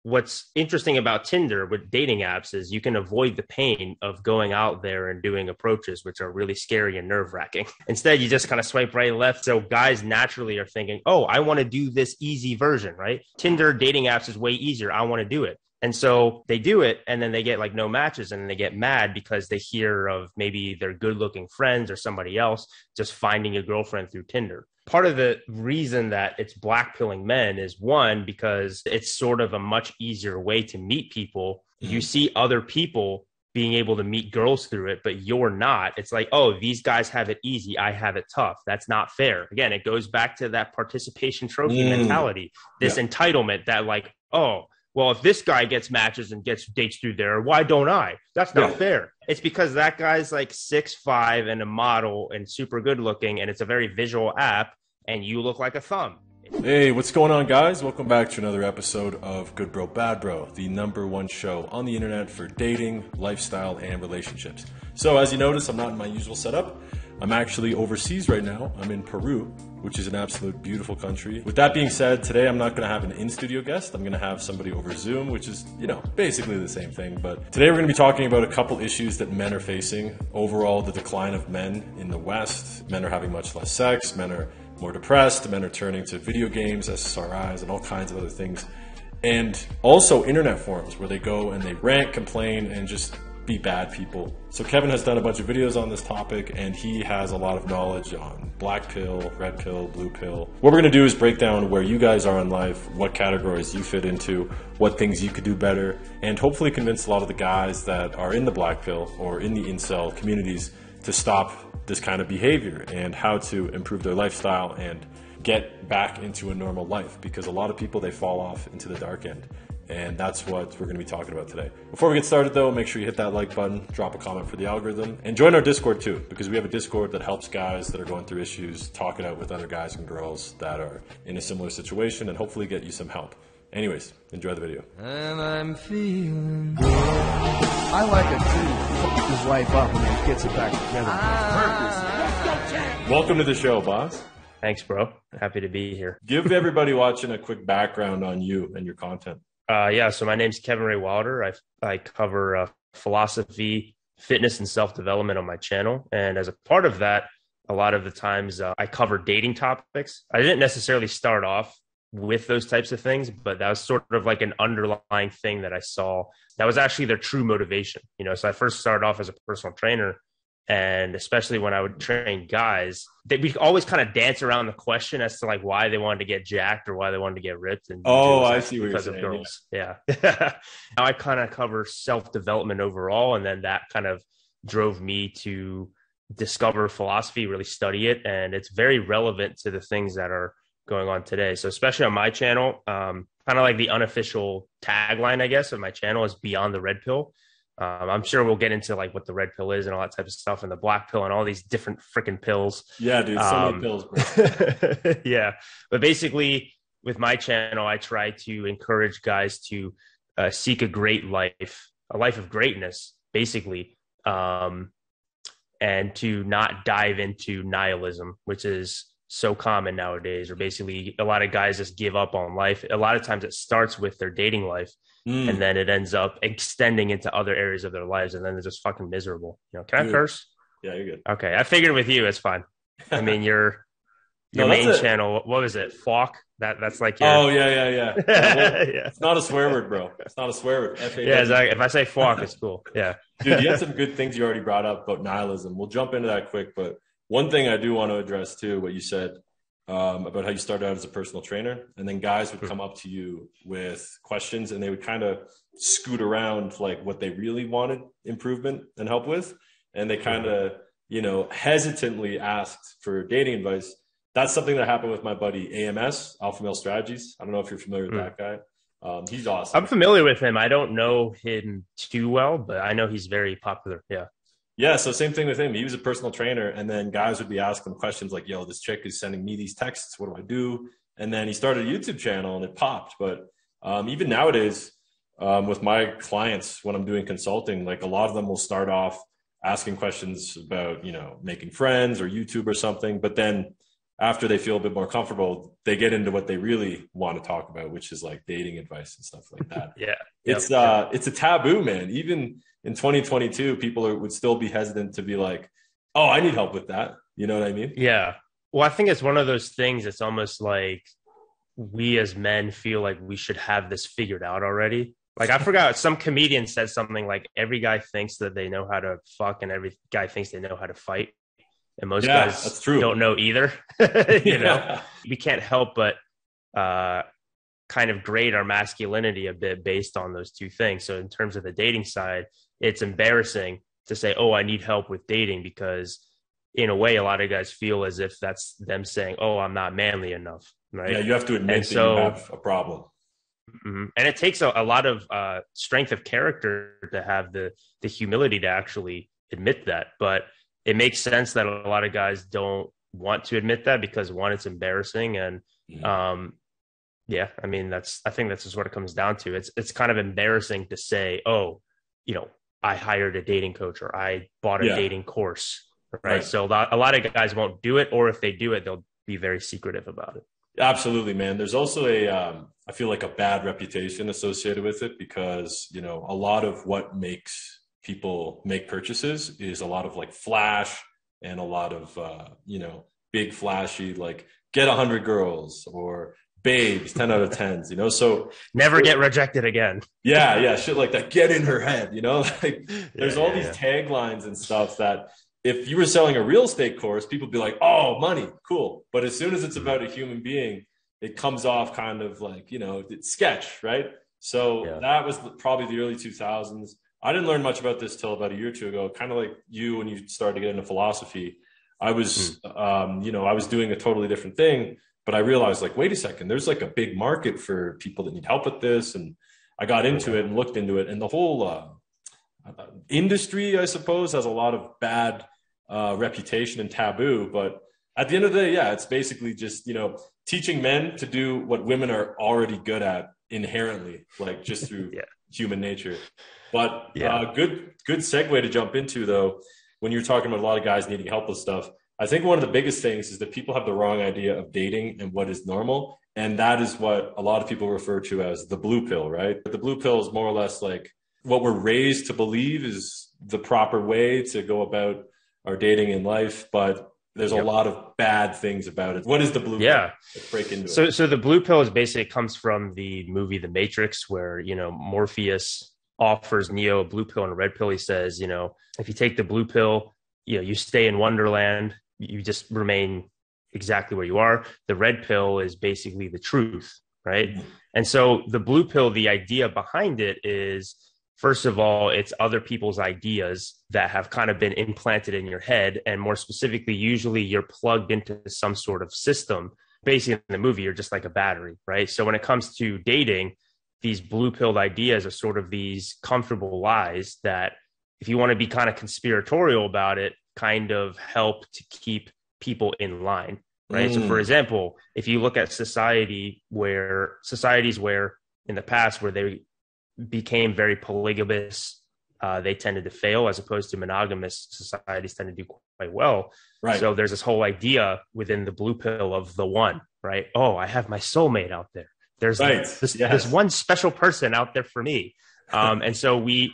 what's interesting about Tinder with dating apps is you can avoid the pain of going out there and doing approaches, which are really scary and nerve wracking. Instead, you just kind of swipe right and left. So guys naturally are thinking, oh, I want to do this easy version, right? Tinder dating apps is way easier. I want to do it. And so they do it, and then they get like no matches, and then they get mad because they hear of maybe their good looking friends or somebody else just finding a girlfriend through Tinder. Part of the reason that it's blackpilling men is, one, because it's sort of a much easier way to meet people. You see other people being able to meet girls through it, but you're not. It's like, oh, these guys have it easy, I have it tough. That's not fair. Again, it goes back to that participation trophy mentality, this entitlement that like, oh, well, if this guy gets matches and gets dates through there, why don't I? That's not fair. It's because that guy's like 6'5" and a model and super good looking, and it's a very visual app, and you look like a thumb. Hey, what's going on, guys? Welcome back to another episode of Good Bro, Bad Bro, the #1 show on the internet for dating, lifestyle, and relationships. So as you notice, I'm not in my usual setup. I'm actually overseas right now. I'm in Peru, which is an absolute beautiful country. With that being said, today I'm not going to have an in-studio guest. I'm going to have somebody over Zoom, which is, basically the same thing. But today we're going to be talking about a couple issues that men are facing. Overall, the decline of men in the West. Men are having much less sex. Men are more depressed. Men are turning to video games, SSRIs, and all kinds of other things. And also internet forums where they go and they rant, complain, and just be bad people. So Kevin has done a bunch of videos on this topic, and he has a lot of knowledge on black pill, red pill, blue pill. What we're going to do is break down where you guys are in life, what categories you fit into, what things you could do better, and hopefully convince a lot of the guys that are in the black pill or in the incel communities to stop this kind of behavior and how to improve their lifestyle and get back into a normal life, because a lot of people, they fall off into the dark end. And that's what we're going to be talking about today. Before we get started though, make sure you hit that like button, drop a comment for the algorithm, and join our Discord too, because we have a Discord that helps guys that are going through issues talk it out with other guys and girls that are in a similar situation and hopefully get you some help. Anyways, enjoy the video. And I'm feeling good. I like a dude fuck his life up and then gets it back together. Welcome to the show, boss. Thanks, bro. Happy to be here. Give everybody watching a quick background on you and your content. So my name's Kevin Ray Wilder. I cover philosophy, fitness, and self-development on my channel. And as a part of that, a lot of the times I cover dating topics. I didn't necessarily start off with those types of things, but that was sort of like an underlying thing that I saw. That was actually their true motivation. So I first started off as a personal trainer. And especially when I would train guys, we always kind of dance around the question as to like why they wanted to get jacked or why they wanted to get ripped. And I see what you're saying. Because of girls. Yeah. Now I kind of cover self-development overall. And then that kind of drove me to discover philosophy, really study it. And it's very relevant to the things that are going on today. So especially on my channel, kind of like the unofficial tagline, I guess, of my channel is Beyond the Red Pill. I'm sure we'll get into like what the red pill is and all that type of stuff, and the black pill and all these different freaking pills. Yeah, dude, so many pills, bro. Yeah. But basically with my channel, I try to encourage guys to seek a great life, a life of greatness, basically, and to not dive into nihilism, which is so common nowadays, or basically a lot of guys just give up on life. A lot of times it starts with their dating life. And then it ends up extending into other areas of their lives, and then they're just fucking miserable. Can I curse? Yeah, you're good. Okay, I figured with you, it's fine. I mean, your main channel, what was it? Falk? That's like your... Oh, yeah. Yeah. It's not a swear word, bro. It's not a swear word. Yeah, exactly. If I say falk, it's cool. Yeah. Dude, you had some good things you already brought up about nihilism. We'll jump into that quick, but one thing I do want to address too, what you said, about how you started out as a personal trainer, and then guys would come up to you with questions and they would kind of scoot around like what they really wanted improvement and help with. And they kind of, hesitantly asked for dating advice. That's something that happened with my buddy AMS, Alpha Male Strategies. I don't know if you're familiar with that guy. He's awesome. I'm familiar with him. I don't know him too well, but I know he's very popular. Yeah. Yeah, so same thing with him. He was a personal trainer, and then guys would be asking him questions like, yo, this chick is sending me these texts. What do I do? And then he started a YouTube channel, and it popped. But even nowadays, with my clients, when I'm doing consulting, like a lot of them will start off asking questions about, making friends or YouTube or something. But then after they feel a bit more comfortable, they get into what they really want to talk about, which is like dating advice and stuff like that. Yeah. It's a taboo, man. Even in 2022, people would still be hesitant to be like, oh, I need help with that. You know what I mean? Yeah. Well, I think it's one of those things. It's almost like we as men feel like we should have this figured out already. Like, I forgot, some comedian said something like, every guy thinks that they know how to fuck and every guy thinks they know how to fight. And most guys that's true. Don't know either. You know, we can't help but kind of grade our masculinity a bit based on those two things. So in terms of the dating side, it's embarrassing to say, oh, I need help with dating, because in a way, a lot of guys feel as if that's them saying, oh, I'm not manly enough. Right. Yeah, you have to admit that you have a problem. Mm-hmm. And it takes a lot of strength of character to have the humility to actually admit that. But it makes sense that a lot of guys don't want to admit that because, one, it's embarrassing. And yeah, I mean, I think that's just what it comes down to. It's kind of embarrassing to say, oh, you know, I hired a dating coach or I bought a dating course. Right. So a lot of guys won't do it, or if they do it, they'll be very secretive about it. Absolutely, man. There's also I feel like a bad reputation associated with it, because, you know, a lot of what makes people make purchases is a lot of like flash and a lot of, you know, big flashy, like get 100 girls or babes, 10 out of 10s, you know, so never get rejected again. Yeah. Shit like that. Get in her head, you know, like there's all these taglines and stuff that if you were selling a real estate course, people would be like, oh, money, cool. But as soon as it's about a human being, it comes off kind of like, you know, it's sketch, right? So that was probably the early 2000s. I didn't learn much about this till about a year or two ago, kind of like you when you started to get into philosophy. I was, you know, I was doing a totally different thing, but I realized like, wait a second, there's like a big market for people that need help with this. And I got into it and looked into it. And the whole industry, I suppose, has a lot of bad reputation and taboo. But at the end of the day, it's basically just, you know, teaching men to do what women are already good at inherently, like just through human nature. But good segue to jump into, though, when you're talking about a lot of guys needing help with stuff. I think one of the biggest things is that people have the wrong idea of dating and what is normal. And that is what a lot of people refer to as the blue pill, right? The blue pill is more or less like what we're raised to believe is the proper way to go about our dating in life. But there's a lot of bad things about it. What is the blue pill? Let's break into it. So the blue pill is basically, it comes from the movie The Matrix, where, you know, Morpheus offers Neo a blue pill and a red pill. He says, you know, if you take the blue pill, you know, you stay in Wonderland, you just remain exactly where you are. The red pill is basically the truth, right? Mm-hmm. And so the blue pill, the idea behind it is, first of all, it's other people's ideas that have kind of been implanted in your head. And more specifically, usually you're plugged into some sort of system. Basically, in the movie, you're just like a battery, right? So when it comes to dating, these blue-pilled ideas are sort of these comfortable lies that, if you want to be kind of conspiratorial about it, kind of help to keep people in line, right? So for example, if you look at societies where in the past where they became very polygamous, they tended to fail, as opposed to monogamous societies tend to do quite well. Right. So there's this whole idea within the blue pill of the one, right? Oh, I have my soulmate out there. There's this one special person out there for me. And so we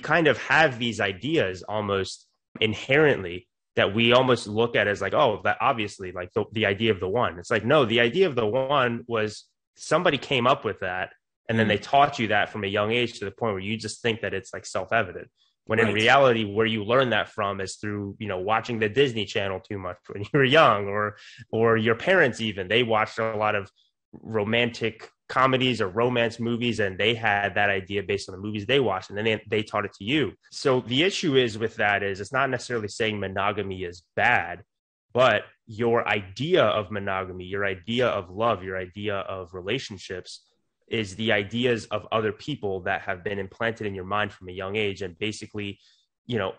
kind of have these ideas almost inherently that we almost look at as like, oh, that obviously, like the idea of the one. It's like, no, the idea of the one was somebody came up with that. And then they taught you that from a young age, to the point where you just think that it's like self-evident. When in reality, where you learn that from is through, you know, watching the Disney Channel too much when you were young, or your parents even. They watched a lot of romantic comedies or romance movies, and they had that idea based on the movies they watched, and then they taught it to you. So the issue is with that is, it's not necessarily saying monogamy is bad, but your idea of monogamy, your idea of love, your idea of relationships is the ideas of other people that have been implanted in your mind from a young age. And basically, you know,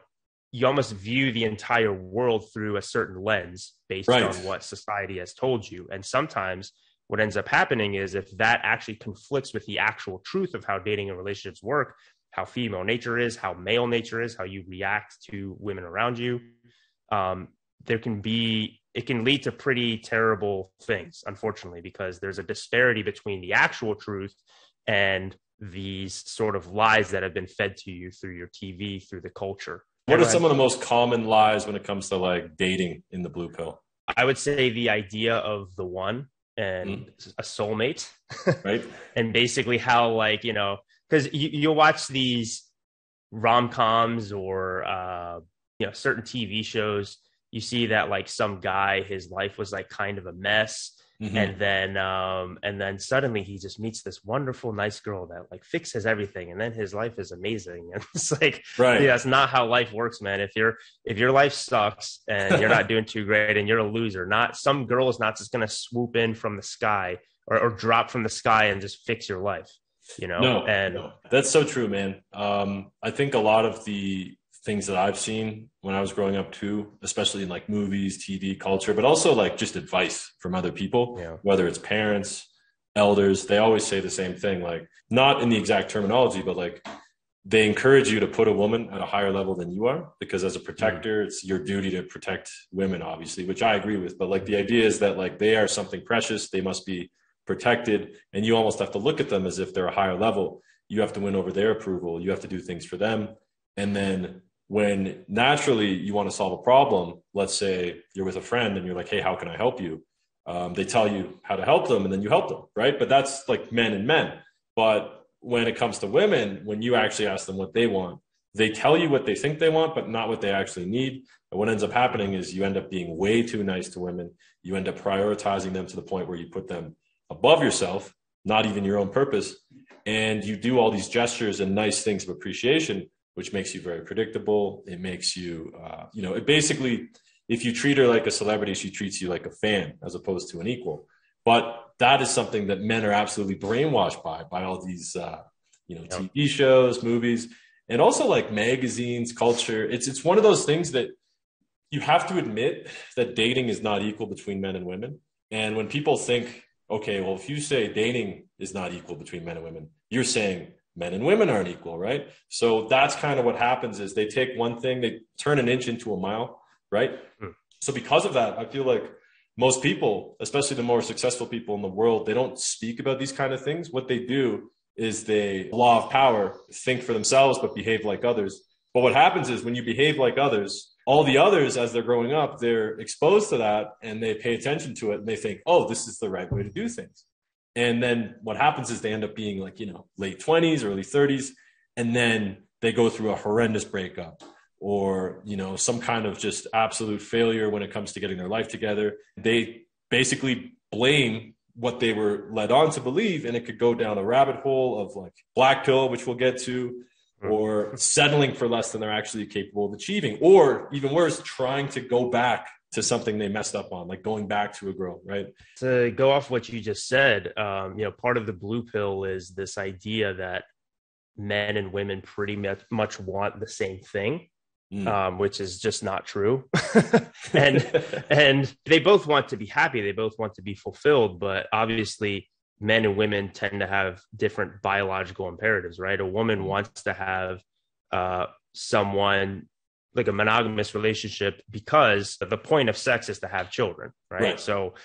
you almost view the entire world through a certain lens based on what society has told you. And sometimes what ends up happening is, if that actually conflicts with the actual truth of how dating and relationships work, how female nature is, how male nature is, how you react to women around you, there can be it can lead to pretty terrible things, unfortunately, because there's a disparity between the actual truth and these sort of lies that have been fed to you through your TV, through the culture. What are some of the most common lies when it comes to like dating in the blue pill? I would say the idea of the one and a soulmate, right? And basically how, like, you know, because you'll watch these rom-coms or, you know, certain TV shows, you see that like some guy, his life was like kind of a mess. And then suddenly he just meets this wonderful, nice girl that like fixes everything. And then his life is amazing. And it's like, right. Yeah, that's not how life works, man. If your life sucks and you're not doing too great and you're a loser, some girl is not just going to swoop in from the sky or drop from the sky and just fix your life, you know? No, that's so true, man. I think a lot of the things that I've seen when I was growing up too, especially in like movies, TV, culture, but also like just advice from other people, whether it's parents, elders, they always say the same thing, like not in the exact terminology, but like they encourage you to put a woman at a higher level than you are, because as a protector, it's your duty to protect women, obviously, which I agree with. But like the idea is that like they are something precious, they must be protected, and you almost have to look at them as if they're a higher level. You have to win over their approval. You have to do things for them. And then when naturally you want to solve a problem, let's say you're with a friend and you're like, hey, how can I help you? They tell you how to help them and then you help them, right? But that's like men and men. But when it comes to women, when you actually ask them what they want, they tell you what they think they want, but not what they actually need. And what ends up happening is you end up being way too nice to women. You end up prioritizing them to the point where you put them above yourself, not even your own purpose. And you do all these gestures and nice things of appreciation, which makes you very predictable. It makes you, it basically, if you treat her like a celebrity, she treats you like a fan as opposed to an equal. But that is something that men are absolutely brainwashed by all these, TV shows, movies, and also like magazines, culture. It's one of those things that you have to admit that dating is not equal between men and women. And when people think, okay, well, if you say dating is not equal between men and women, you're saying men and women aren't equal, right? So that's kind of what happens is they take one thing, they turn an inch into a mile, right? So because of that, I feel like most people, especially the more successful people in the world, they don't speak about these kind of things. What they do is they, law of power, think for themselves, but behave like others. But what happens is when you behave like others, all the others, as they're growing up, they're exposed to that and they pay attention to it and they think, oh, this is the right way to do things. And then what happens is they end up being like, late 20s, early 30s, and then they go through a horrendous breakup or, some kind of just absolute failure when it comes to getting their life together. They basically blame what they were led on to believe, and it could go down a rabbit hole of like Blackpilled, which we'll get to, or settling for less than they're actually capable of achieving, or even worse, trying to go back to something they messed up on, like going back to a girl, right? To go off what you just said, part of the blue pill is this idea that men and women pretty much want the same thing, which is just not true. and they both want to be happy. They both want to be fulfilled. But obviously, men and women tend to have different biological imperatives, right? A woman wants to have someone like a monogamous relationship because the point of sex is to have children, right? So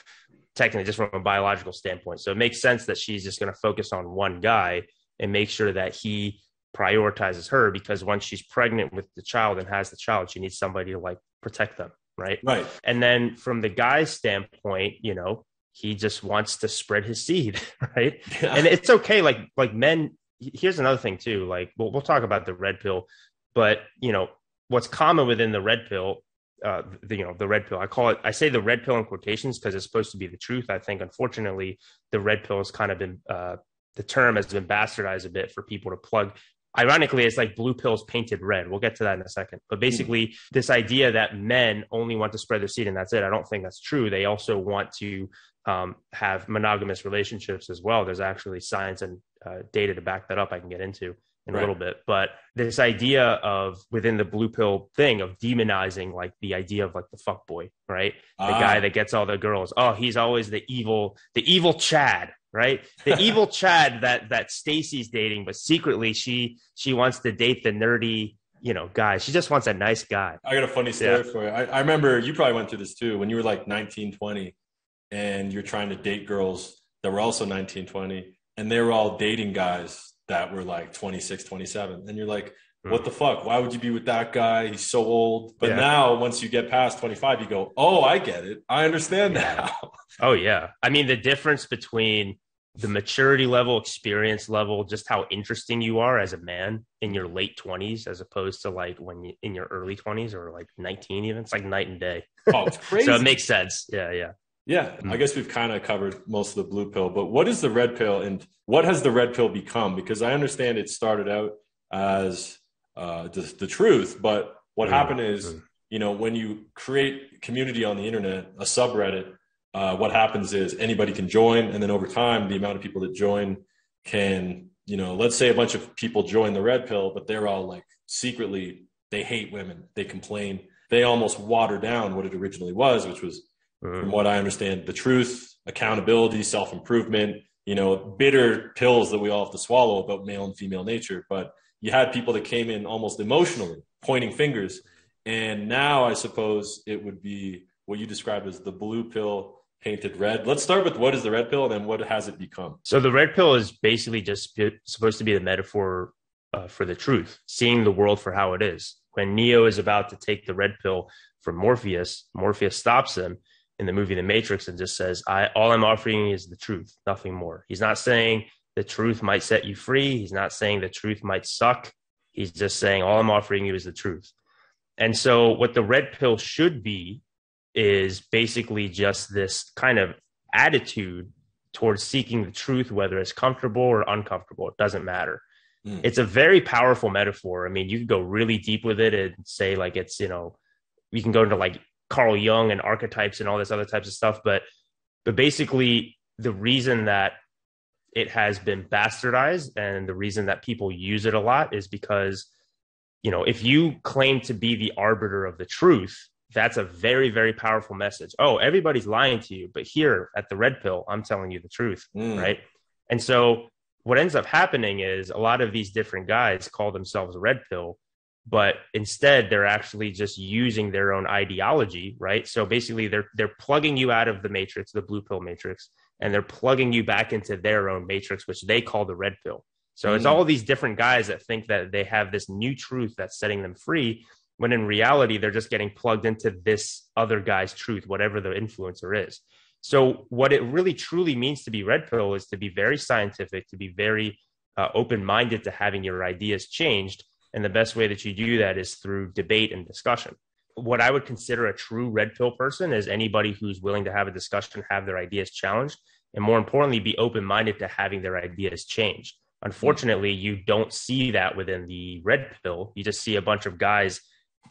technically just from a biological standpoint. So it makes sense that she's just going to focus on one guy and make sure that he prioritizes her, because once she's pregnant with the child and has the child, she needs somebody to like protect them, right? And then from the guy's standpoint, he just wants to spread his seed, right? And it's okay. Like men, here's another thing too. Like we'll talk about the red pill, but what's common within the red pill, the red pill, I say the red pill in quotations because it's supposed to be the truth. I think, unfortunately, the red pill has kind of been, the term has been bastardized a bit for people to plug. Ironically, it's like blue pills painted red. We'll get to that in a second. But basically, this idea that men only want to spread their seed and that's it, I don't think that's true. They also want to have monogamous relationships as well. There's actually science and data to back that up I can get into in a little bit. But this idea of within the blue pill thing of demonizing like the idea of like the fuck boy, right? The guy that gets all the girls. Oh, he's always the evil Chad, right? The evil Chad that Stacy's dating, but secretly she wants to date the nerdy guy. She just wants a nice guy. I got a funny story for you. I remember you probably went through this too when you were like 19, 20 and you're trying to date girls that were also 19, 20 and they were all dating guys that were like 26, 27. And you're like, what the fuck? Why would you be with that guy? He's so old. But now once you get past 25, you go, oh, I get it. I understand now. Oh, yeah. I mean, the difference between the maturity level, experience level, just how interesting you are as a man in your late 20s, as opposed to like when you in your early 20s or like 19 even, it's like night and day. Oh, it's crazy. So it makes sense. Yeah. I guess we've kind of covered most of the blue pill, but what is the red pill and what has the red pill become? Because I understand it started out as the truth, but what happened is, when you create community on the internet, a subreddit, what happens is anybody can join. And then over time, the amount of people that join can, let's say a bunch of people join the red pill, but they're all like secretly, they hate women. They complain. They almost water down what it originally was, which was, from what I understand, the truth, accountability, self-improvement, bitter pills that we all have to swallow about male and female nature. But you had people that came in almost emotionally pointing fingers. And now I suppose it would be what you described as the blue pill painted red. Let's start with what is the red pill and then what has it become? So the red pill is basically just supposed to be the metaphor for the truth, seeing the world for how it is. When Neo is about to take the red pill from Morpheus stops him in the movie The Matrix and just says, all I'm offering is the truth, nothing more. He's not saying the truth might set you free. He's not saying the truth might suck. He's just saying, all I'm offering you is the truth. And so what the red pill should be is basically just this kind of attitude towards seeking the truth, whether it's comfortable or uncomfortable. It doesn't matter. It's a very powerful metaphor. I mean, you can go really deep with it and say like it's, you can go into like Carl Jung and archetypes and all this other types of stuff. But basically the reason that it has been bastardized and the reason that people use it a lot is because, if you claim to be the arbiter of the truth, that's a very, very powerful message. Oh, everybody's lying to you, but here at the red pill, I'm telling you the truth, right? And so what ends up happening is a lot of these different guys call themselves red pill, but instead they're actually just using their own ideology, right? So basically they're plugging you out of the matrix, the blue pill matrix, and they're plugging you back into their own matrix, which they call the red pill. So it's all these different guys that think that they have this new truth that's setting them free, when in reality, they're just getting plugged into this other guy's truth, whatever the influencer is. So what it really truly means to be red pill is to be very scientific, to be very open-minded to having your ideas changed. And the best way that you do that is through debate and discussion. What I would consider a true red pill person is anybody who's willing to have a discussion, have their ideas challenged, and more importantly, be open-minded to having their ideas changed. Unfortunately, you don't see that within the red pill. You just see a bunch of guys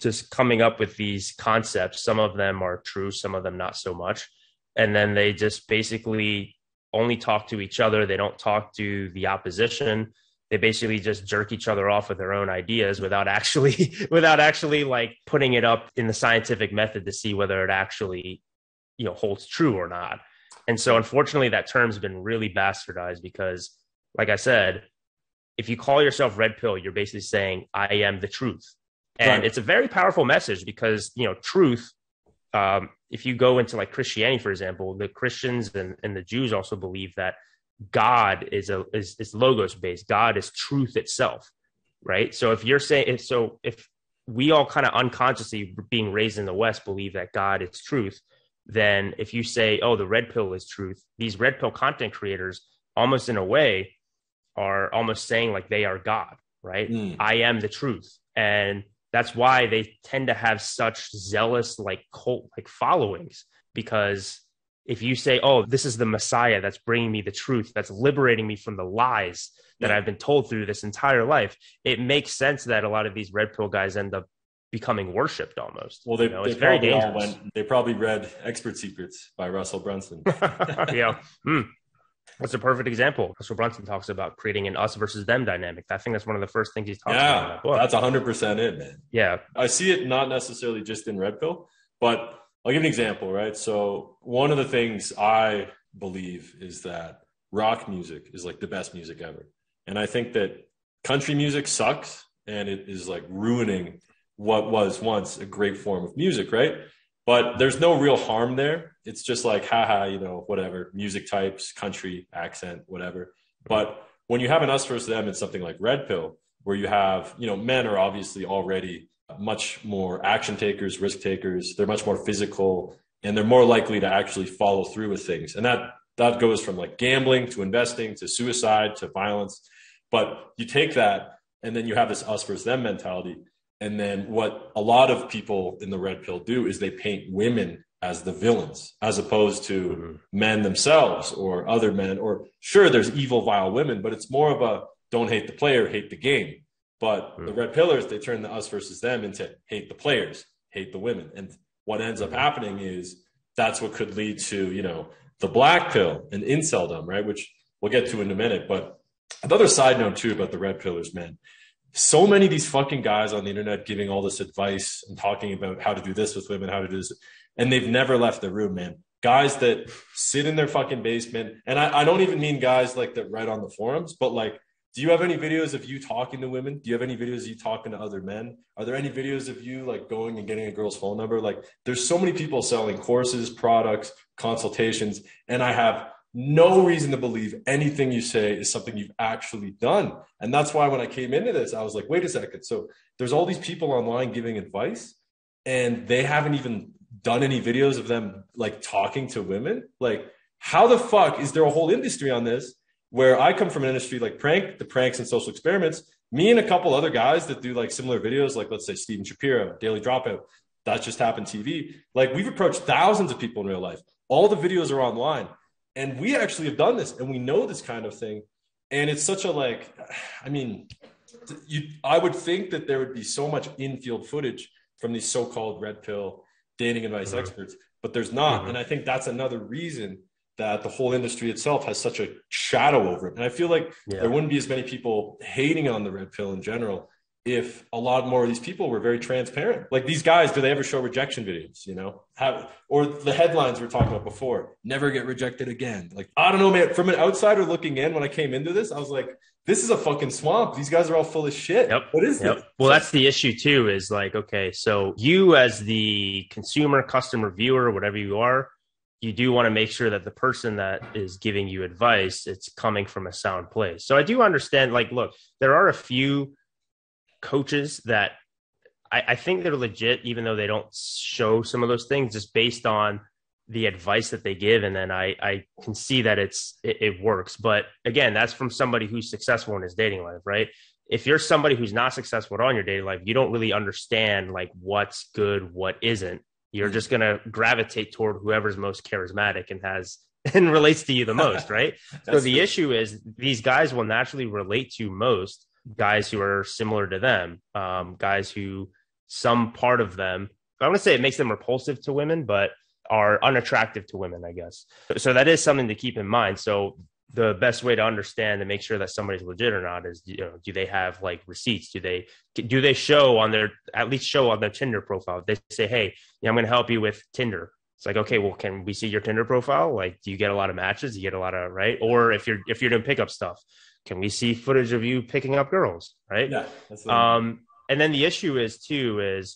just coming up with these concepts. Some of them are true, some of them not so much. And then they just basically only talk to each other. They don't talk to the opposition. They basically just jerk each other off with their own ideas without actually like putting it up in the scientific method to see whether it actually, holds true or not. And so unfortunately that term's been really bastardized because, like I said, if you call yourself red pill, you're basically saying I am the truth. And It's a very powerful message because, truth, if you go into like Christianity, for example, the Christians and the Jews also believe that God is logos based. God is truth itself, right? So if you're saying, if we all kind of unconsciously being raised in the West believe that God is truth, then if you say, oh, the red pill is truth, these red pill content creators almost in a way are almost saying like they are God, right? I am the truth. And that's why they tend to have such zealous like cult like followings, because if you say, oh, this is the Messiah that's bringing me the truth, that's liberating me from the lies that I've been told through this entire life, it makes sense that a lot of these red pill guys end up becoming worshipped almost. Well, it's very dangerous. They probably read Expert Secrets by Russell Brunson. That's a perfect example. Russell Brunson talks about creating an us versus them dynamic. I think that's one of the first things he's talking about in that book. That's 100% it, man. Yeah. I see it not necessarily just in red pill, but I'll give an example, right? So one of the things I believe is that rock music is like the best music ever. And I think that country music sucks and it is like ruining what was once a great form of music, right? But there's no real harm there. It's just like, haha, you know, whatever, music types, country, accent, whatever. But when you have an us versus them, it's something like Red Pill, where you have, you know, men are obviously already much more action takers, risk takers. They're much more physical, and they're more likely to actually follow through with things. And that goes from like gambling to investing to suicide to violence. But you take that, and then you have this us versus them mentality. And then what a lot of people in the Red Pill do is they paint women as the villains, as opposed to men themselves or other men. Or sure, there's evil, vile women, but it's more of a don't hate the player, hate the game. But the Red Pillars, they turn the us versus them into hate the players, hate the women. And what ends up happening is that's what could lead to, you know, the black pill and inceldom, right? Which we'll get to in a minute. But another side note too about the Red Pillars, man. So many of these fucking guys on the internet giving all this advice and talking about how to do this with women, how to do this. And they've never left the room, man. Guys that sit in their fucking basement. And I don't even mean guys like that write on the forums, but like, do you have any videos of you talking to women? Do you have any videos of you talking to other men? Are there any videos of you like going and getting a girl's phone number? Like there's so many people selling courses, products, consultations, and I have no reason to believe anything you say is something you've actually done. And that's why when I came into this, I was like, wait a second. So there's all these people online giving advice and they haven't even done any videos of them like talking to women. Like how the fuck is there a whole industry on this where I come from an industry like the pranks and social experiments, me and a couple other guys that do like similar videos, like let's say Steven Shapiro, Daily Dropout, that just happened TV. Like we've approached thousands of people in real life. All the videos are online. And we actually have done this and we know this kind of thing. And it's such a like, I mean, I would think that there would be so much in-field footage from these so-called red pill dating advice experts, but there's not. And I think that's another reason that the whole industry itself has such a shadow over it. And I feel like there wouldn't be as many people hating on the red pill in general if a lot more of these people were very transparent. Like these guys, do they ever show rejection videos, you know? Or the headlines we were talking about before, never get rejected again. Like, I don't know, man, from an outsider looking in, when I came into this, I was like, this is a fucking swamp. These guys are all full of shit. What is this? Well, that's the issue too, is like, okay, so you as the consumer, customer, viewer, whatever you are, you do want to make sure that the person that is giving you advice, it's coming from a sound place. So I do understand, like, look, there are a few coaches that I think they're legit, even though they don't show some of those things, just based on the advice that they give. And then I can see that it works. But again, that's from somebody who's successful in his dating life, right? If you're somebody who's not successful at all in your dating life, you don't really understand like what's good, what isn't. You're just going to gravitate toward whoever's most charismatic and relates to you the most, right? So the issue is these guys will naturally relate to most guys who are similar to them, guys who some part of them, I want to say it makes them repulsive to women, but are unattractive to women, I guess. So that is something to keep in mind. So the best way to understand and make sure that somebody's legit or not is, you know, do they have like receipts? Do they show on their Tinder profile? They say, hey, yeah, I'm going to help you with Tinder. It's like, okay, well, can we see your Tinder profile? Like, do you get a lot of matches? Do you get a lot of, right? Or if you're doing pickup stuff, can we see footage of you picking up girls? Right. Yeah. And then the issue is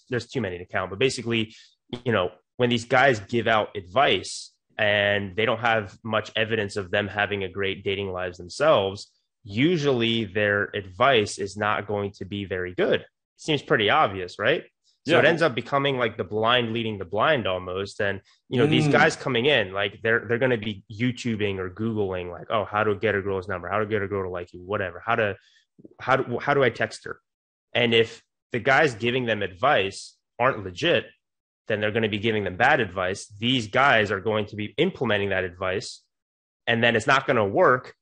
there's too many to count, but basically, you know, when these guys give out advice and they don't have much evidence of them having a great dating lives themselves, usually their advice is not going to be very good. It seems pretty obvious, right? So it ends up becoming like the blind leading the blind almost. And, you know, these guys coming in, like they're going to be YouTubing or Googling like, oh, how to get a girl's number, how to get a girl to like you, whatever. How do I text her? And if the guys giving them advice aren't legit, then they're going to be giving them bad advice. These guys are going to be implementing that advice, and then it's not going to work.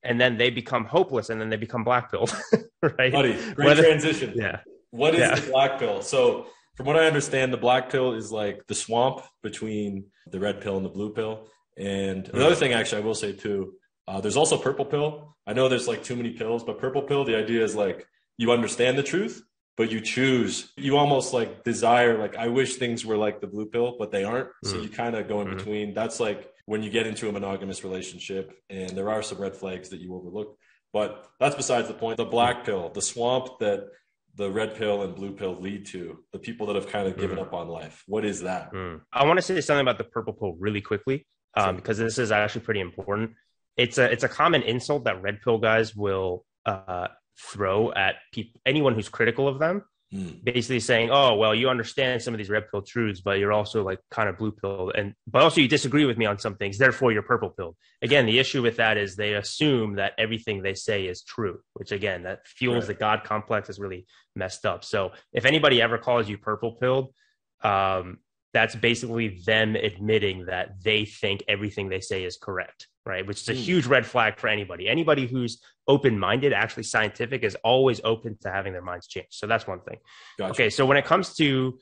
And then they become hopeless, and then they become blackpilled. Right? Buddy, great transition. Yeah. What is the black pill? So from what I understand, the black pill is like the swamp between the red pill and the blue pill. And another thing, actually, I will say too, there's also purple pill. I know there's like too many pills, but purple pill, the idea is like you understand the truth, but you choose. You almost like desire, like I wish things were like the blue pill, but they aren't. So you kind of go in between. That's like when you get into a monogamous relationship, and there are some red flags that you overlook. But that's besides the point. The black pill, the swamp that the red pill and blue pill lead to? The people that have kind of given up on life. What is that? I want to say something about the purple pill really quickly, because this is actually pretty important. It's a common insult that red pill guys will throw at anyone who's critical of them. Basically saying, oh, well, you understand some of these red pill truths, but you're also like kind of blue pill, but also you disagree with me on some things, therefore you're purple pill. Again, the issue with that is they assume that everything they say is true, which again, that fuels the God complex, is really messed up. So if anybody ever calls you purple pilled, that's basically them admitting that they think everything they say is correct, right? Which is a huge red flag for anybody. Anybody who's open-minded, actually scientific, is always open to having their minds changed. So that's one thing. Gotcha. Okay, so when it comes to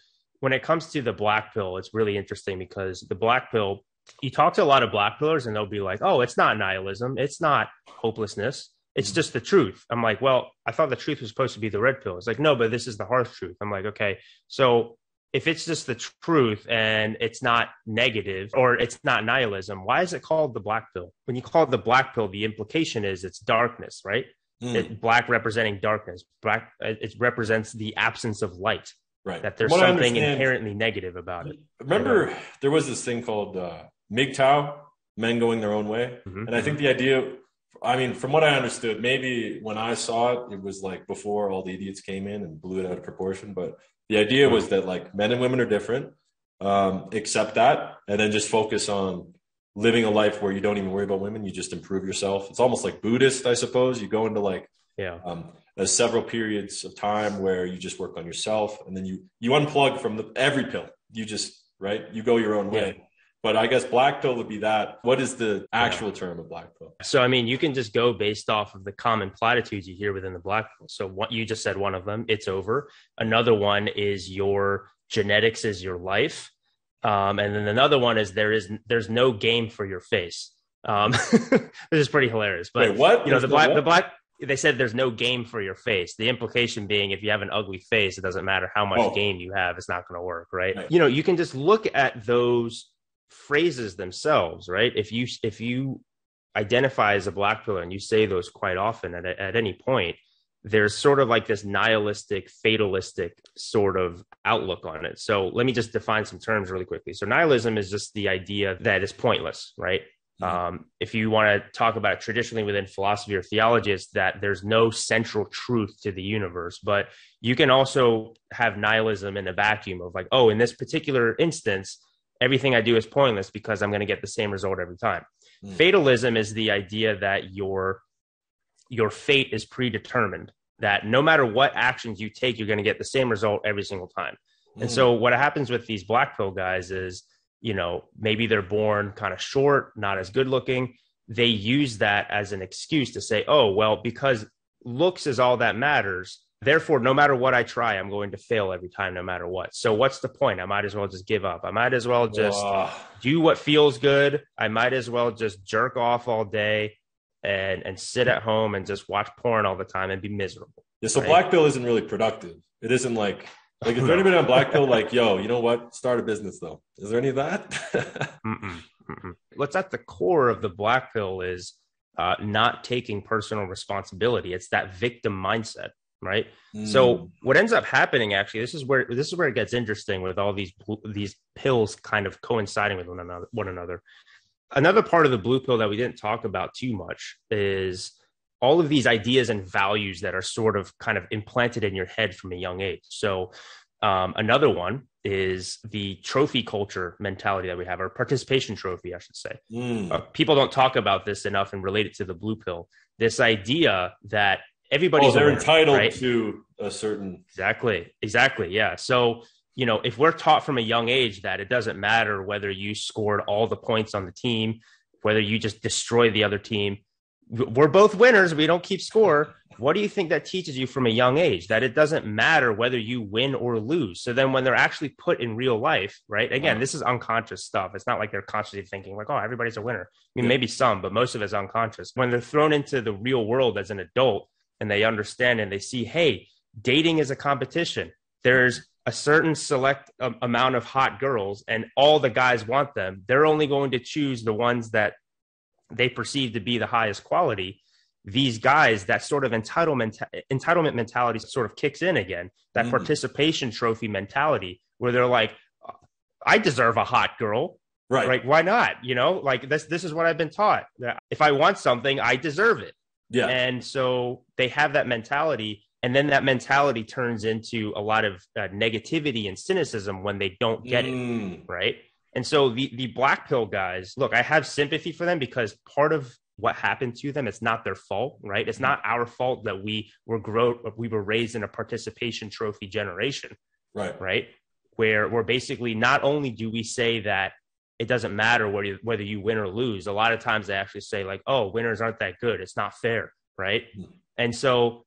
the black pill, it's really interesting because the black pill, you talk to a lot of black pillars and they'll be like, oh, it's not nihilism, it's not hopelessness, it's just the truth. I'm like, well, I thought the truth was supposed to be the red pill. It's like, no, but this is the harsh truth. I'm like, okay, so if it's just the truth and it's not negative or it's not nihilism, why is it called the black pill? When you call it the black pill, the implication is it's darkness, right? Black representing darkness. Black, it represents the absence of light. Right. That there's something inherently negative about it. Remember, there was this thing called MGTOW, men going their own way. And I think the idea, I mean, from what I understood, maybe when I saw it, it was like before all the idiots came in and blew it out of proportion. But the idea was that like men and women are different, accept that, and then just focus on living a life where you don't even worry about women. You just improve yourself. It's almost like Buddhist, I suppose. You go into like several periods of time where you just work on yourself, and then you unplug from every pill. You just, right? You go your own way. But I guess black pill would be that. What is the actual term of black pill? So, I mean, you can just go based off of the common platitudes you hear within the black pill. So what you just said, one of them, it's over. Another one is your genetics is your life. And then another one is there's no game for your face. This is pretty hilarious. But wait, what? You know, the black, they said there's no game for your face. The implication being if you have an ugly face, it doesn't matter how much game you have, it's not going to work, right? You know, you can just look at those phrases themselves, right? If you identify as a black pillar and you say those quite often at any point, there's sort of like this nihilistic, fatalistic sort of outlook on it. So let me just define some terms really quickly. So nihilism is just the idea that it's pointless, right? If you want to talk about it traditionally within philosophy or theology, it's that there's no central truth to the universe. But you can also have nihilism in a vacuum of like, oh, in this particular instance, everything I do is pointless because I'm going to get the same result every time. Fatalism is the idea that your fate is predetermined, that no matter what actions you take, you're going to get the same result every single time. And so what happens with these black pill guys is, you know, maybe they're born kind of short, not as good looking. They use that as an excuse to say, oh, well, because looks is all that matters, therefore, no matter what I try, I'm going to fail every time, no matter what. So what's the point? I might as well just give up. I might as well just do what feels good. I might as well just jerk off all day and sit at home and just watch porn all the time and be miserable. Yeah, so black pill isn't really productive. It isn't like is there anybody on black pill like, yo, you know what? Start a business though. Is there any of that? What's at the core of the black pill is not taking personal responsibility. It's that victim mindset. Right. So what ends up happening, actually, this is where it gets interesting with all these pills kind of coinciding with one another. Another part of the blue pill that we didn't talk about too much is all of these ideas and values that are sort of kind of implanted in your head from a young age. So another one is the trophy culture mentality that we have, or participation trophy, I should say. People don't talk about this enough and relate it to the blue pill. This idea that everybody's they're winner, entitled right? to a certain exactly yeah. So, you know, if we're taught from a young age that it doesn't matter whether you scored all the points on the team, whether you just destroy the other team, we're both winners, we don't keep score. What do you think that teaches you from a young age? That it doesn't matter whether you win or lose. So then when they're actually put in real life, right? Again, this is unconscious stuff. It's not like they're consciously thinking like, oh, everybody's a winner. I mean, maybe some, but most of it's unconscious. When they're thrown into the real world as an adult and they understand and they see, hey, dating is a competition. There's a certain select amount of hot girls and all the guys want them. They're only going to choose the ones that they perceive to be the highest quality. these guys, that sort of entitlement mentality sort of kicks in again, that participation trophy mentality where they're like, I deserve a hot girl. Right. Why not? You know, like this is what I've been taught. If I want something, I deserve it. Yeah. And so they have that mentality. And then that mentality turns into a lot of negativity and cynicism when they don't get it. Right. And so the black pill guys, look, I have sympathy for them because part of what happened to them, it's not their fault, right? It's not our fault that we were raised in a participation trophy generation, right? Where we're basically, not only do we say that it doesn't matter whether you win or lose, a lot of times they actually say like, oh, winners aren't that good. It's not fair, right? And so,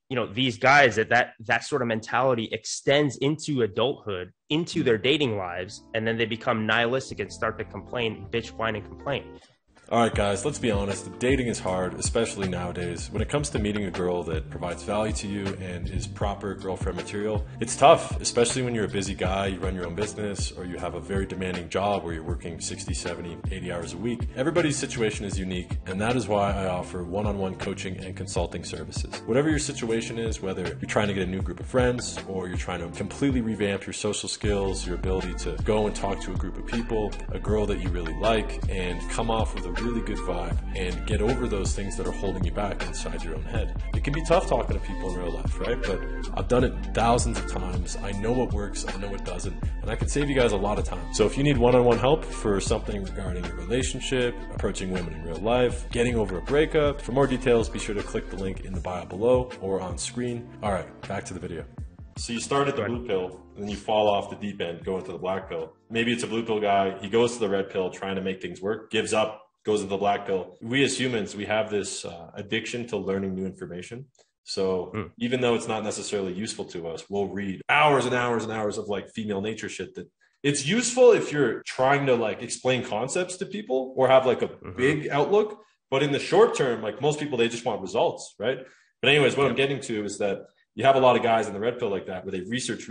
you know, these guys, that sort of mentality extends into adulthood, into their dating lives, and then they become nihilistic and start to complain, bitch, whine, and complain. All right, guys, let's be honest. Dating is hard, especially nowadays. When it comes to meeting a girl that provides value to you and is proper girlfriend material, it's tough, especially when you're a busy guy, you run your own business, or you have a very demanding job where you're working 60, 70, 80 hours a week. Everybody's situation is unique, and that is why I offer one-on-one coaching and consulting services. Whatever your situation is, whether you're trying to get a new group of friends, or you're trying to completely revamp your social skills, your ability to go and talk to a group of people, a girl that you really like, and come off with a really good vibe and get over those things that are holding you back inside your own head. It can be tough talking to people in real life, right? But I've done it thousands of times. I know what works, I know what doesn't, and I can save you guys a lot of time. So if you need one-on-one help for something regarding a relationship, approaching women in real life, getting over a breakup, for more details, be sure to click the link in the bio below or on screen. All right, back to the video. So you start at the blue pill, and then you fall off the deep end, go into the black pill. Maybe it's a blue pill guy. He goes to the red pill trying to make things work, gives up, goes into the black pill. We as humans, we have this addiction to learning new information. So even though it's not necessarily useful to us, we'll read hours and hours and hours of like female nature shit that it's useful if you're trying to like explain concepts to people or have like a big outlook. But in the short term, like most people, they just want results, right? But anyways, what I'm getting to is that you have a lot of guys in the red pill like that where they research,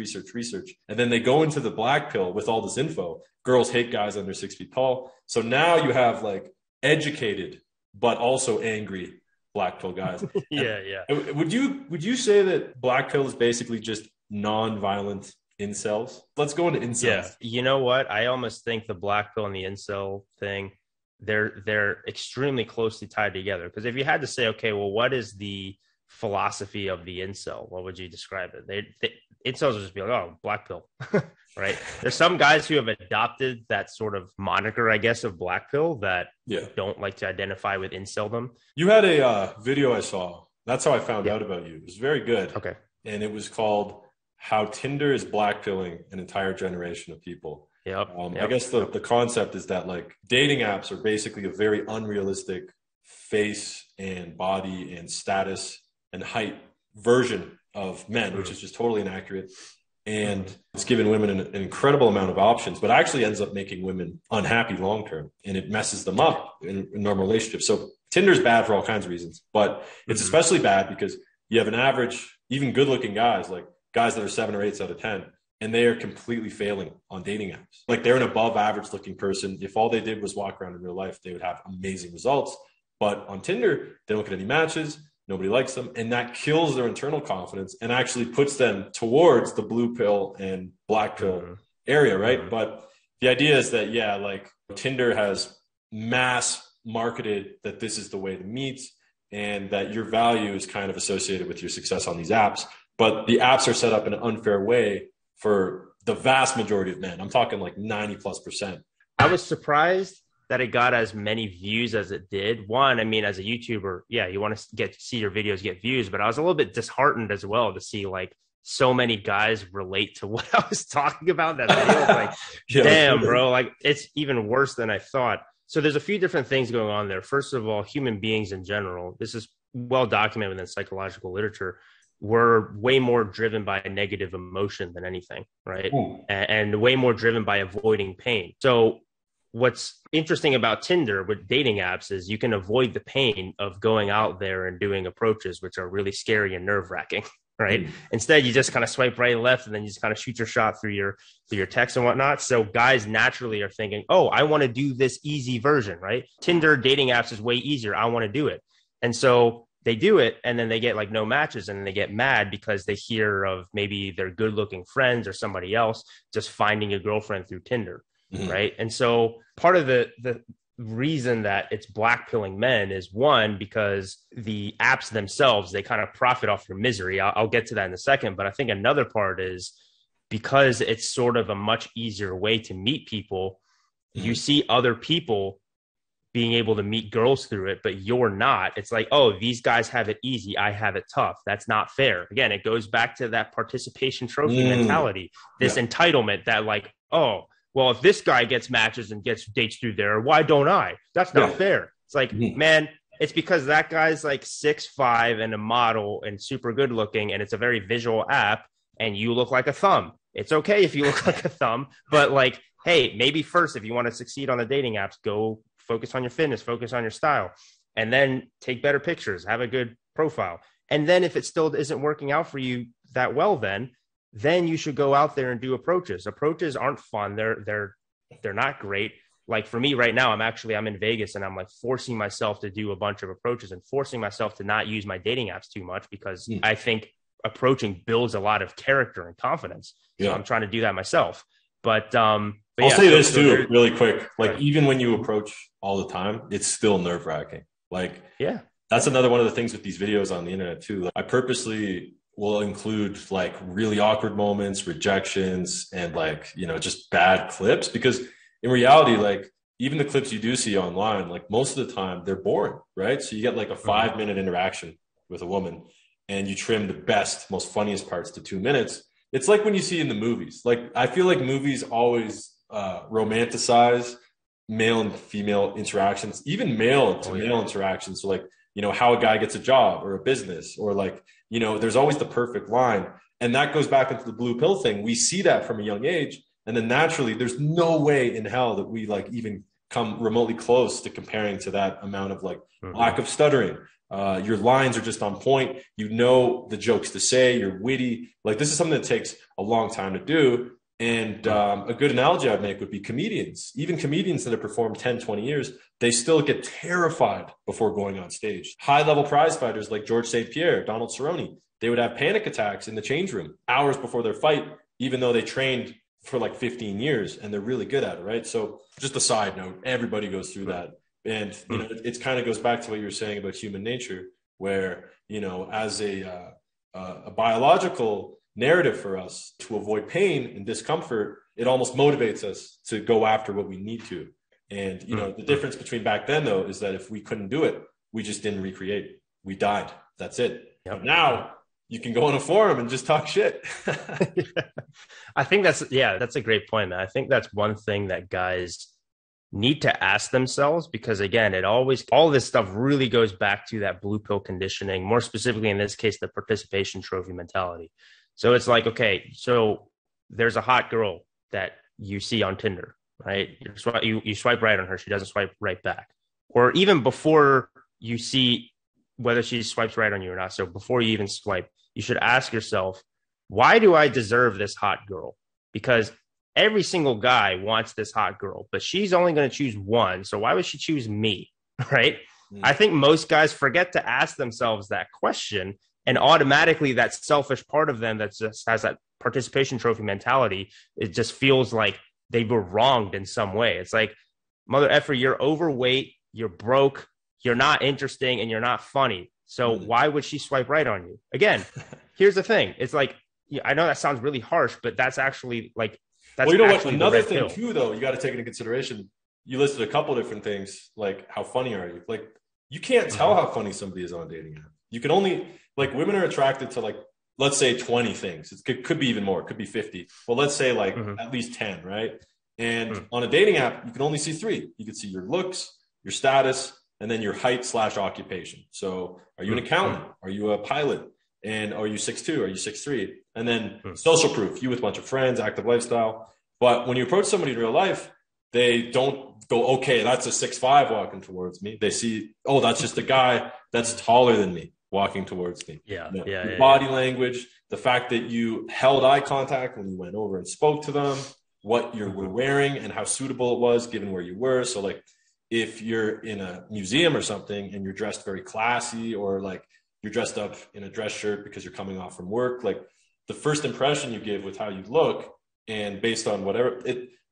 and then they go into the black pill with all this info. Girls hate guys under 6 feet tall. So now you have like educated but also angry black pill guys. Yeah. Would you say that black pill is basically just non-violent incels? Let's go into incels. Yeah. You know what? I almost think the black pill and the incel thing, they're extremely closely tied together. Because if you had to say, okay, well, what is the philosophy of the incel? What would you describe it? Incels would just be like, oh, black pill. Right. There's some guys who have adopted that sort of moniker, I guess, of black pill that don't like to identify with inceldom. You had a video I saw. That's how I found out about you. It was very good. Okay. And it was called How Tinder is Blackpilling an Entire Generation of People. I guess the concept is that like dating apps are basically a very unrealistic face and body and status and height version of men, which is just totally inaccurate. And it's given women an incredible amount of options, but actually ends up making women unhappy long term, and it messes them up in normal relationships. So Tinder's bad for all kinds of reasons, but it's especially bad because you have an average, even good looking guys, like guys that are 7 or 8 out of 10, and they are completely failing on dating apps. Like they're an above average looking person. If all they did was walk around in real life, they would have amazing results. But on Tinder, they don't get any matches. Nobody likes them. And that kills their internal confidence and actually puts them towards the blue pill and black pill area, right? But the idea is that, like Tinder has mass marketed that this is the way to meet and that your value is kind of associated with your success on these apps. But the apps are set up in an unfair way for the vast majority of men. I'm talking like 90+%. I was surprised that it got as many views as it did. One, I mean, as a YouTuber, you want to see your videos get views, but I was a little bit disheartened as well to see like so many guys relate to what I was talking about in that video. Like, damn, bro, like it's even worse than I thought. So there's a few different things going on there. First of all, human beings in general, this is well documented within psychological literature, we're way more driven by a negative emotion than anything, right? And way more driven by avoiding pain. So what's interesting about Tinder with dating apps is you can avoid the pain of going out there and doing approaches, which are really scary and nerve wracking, right? Instead, you just kind of swipe right and left, and then you just kind of shoot your shot through your text and whatnot. So guys naturally are thinking, oh, I want to do this easy version, right? Tinder dating apps is way easier. I want to do it. And so they do it and then they get like no matches, and they get mad because they hear of maybe their good looking friends or somebody else just finding a girlfriend through Tinder. Right. And so part of the reason that it's blackpilling men is, one, because the apps themselves, they kind of profit off your misery. I'll get to that in a second. But I think another part is because it's sort of a much easier way to meet people. You see other people being able to meet girls through it, but you're not. It's like, oh, these guys have it easy, I have it tough. That's not fair. Again, it goes back to that participation trophy mentality, this entitlement that like, oh, well, if this guy gets matches and gets dates through there, why don't I? That's not fair. It's like, man, it's because that guy's like 6'5" and a model and super good looking, and it's a very visual app, and you look like a thumb. It's okay if you look like a thumb, but like, hey, maybe first, if you want to succeed on the dating apps, go focus on your fitness, focus on your style, and then take better pictures, have a good profile. And then if it still isn't working out for you that well, then you should go out there and do approaches. Approaches aren't fun. They're not great. Like for me right now, I'm in Vegas, and I'm like forcing myself to do a bunch of approaches and forcing myself to not use my dating apps too much, because I think approaching builds a lot of character and confidence. So I'm trying to do that myself. But I'll say this too, really quick. Like even when you approach all the time, it's still nerve wracking. Like, that's another one of the things with these videos on the internet too. Like, I purposely will include like really awkward moments, rejections, and like, you know, just bad clips, because in reality, like even the clips you do see online, like most of the time they're boring, right? So you get like a 5-minute interaction with a woman and you trim the best, most funniest parts to 2 minutes. It's like when you see in the movies, like I feel like movies always romanticize male and female interactions, even male to male interactions. So like, you know, how a guy gets a job or a business, or like, you know, there's always the perfect line. And that goes back into the blue pill thing. We see that from a young age. And then naturally, there's no way in hell that we like even come remotely close to comparing to that amount of like lack of stuttering. Your lines are just on point. You know the jokes to say, you're witty. Like this is something that takes a long time to do. And a good analogy I'd make would be comedians. Even comedians that have performed 10, 20 years, they still get terrified before going on stage. High-level prize fighters like George St. Pierre, Donald Cerrone, they would have panic attacks in the change room hours before their fight, even though they trained for like 15 years and they're really good at it, right? So just a side note, everybody goes through that. And, you know, it kind of goes back to what you were saying about human nature, where, you know, as a biological narrative for us to avoid pain and discomfort, it almost motivates us to go after what we need to. And, you know, the difference between back then, though, is that if we couldn't do it, we just didn't recreate. We died. That's it. But now you can go on a forum and just talk shit. I think that's a great point, man. I think that's one thing that guys need to ask themselves, because again, all this stuff really goes back to that blue pill conditioning, more specifically in this case, the participation trophy mentality. So it's like, okay, so there's a hot girl that you see on Tinder, right? You swipe right on her. She doesn't swipe right back. Or even before you see whether she swipes right on you or not. So before you even swipe, you should ask yourself, why do I deserve this hot girl? Because every single guy wants this hot girl, but she's only going to choose one. So why would she choose me, right? I think most guys forget to ask themselves that question. And automatically that selfish part of them that just has that participation trophy mentality, it just feels like they were wronged in some way. It's like, mother effer, you're overweight, you're broke, you're not interesting, and you're not funny. So why would she swipe right on you? Again, here's the thing. It's like, I know that sounds really harsh, but that's actually like, well, you know what? Another thing too, though, you got to take into consideration, you listed a couple different things, like how funny are you? Like you can't tell how funny somebody is on a dating app. You can only, like, women are attracted to, like, let's say 20 things. It could be even more. It could be 50. Well, let's say like at least 10, right? And on a dating app, you can only see 3. You can see your looks, your status, and then your height/occupation. So are you an accountant? Are you a pilot? And are you 6'2"? Are you 6'3"? And then social proof, you with a bunch of friends, active lifestyle. But when you approach somebody in real life, they don't go, okay, that's a 6'5" walking towards me. They see, oh, that's just a guy that's taller than me walking towards me. Your body language, the fact that you held eye contact when you went over and spoke to them, what you were wearing and how suitable it was given where you were. So like, if you're in a museum or something and you're dressed very classy, or like you're dressed up in a dress shirt because you're coming off from work, like the first impression you give with how you look and based on whatever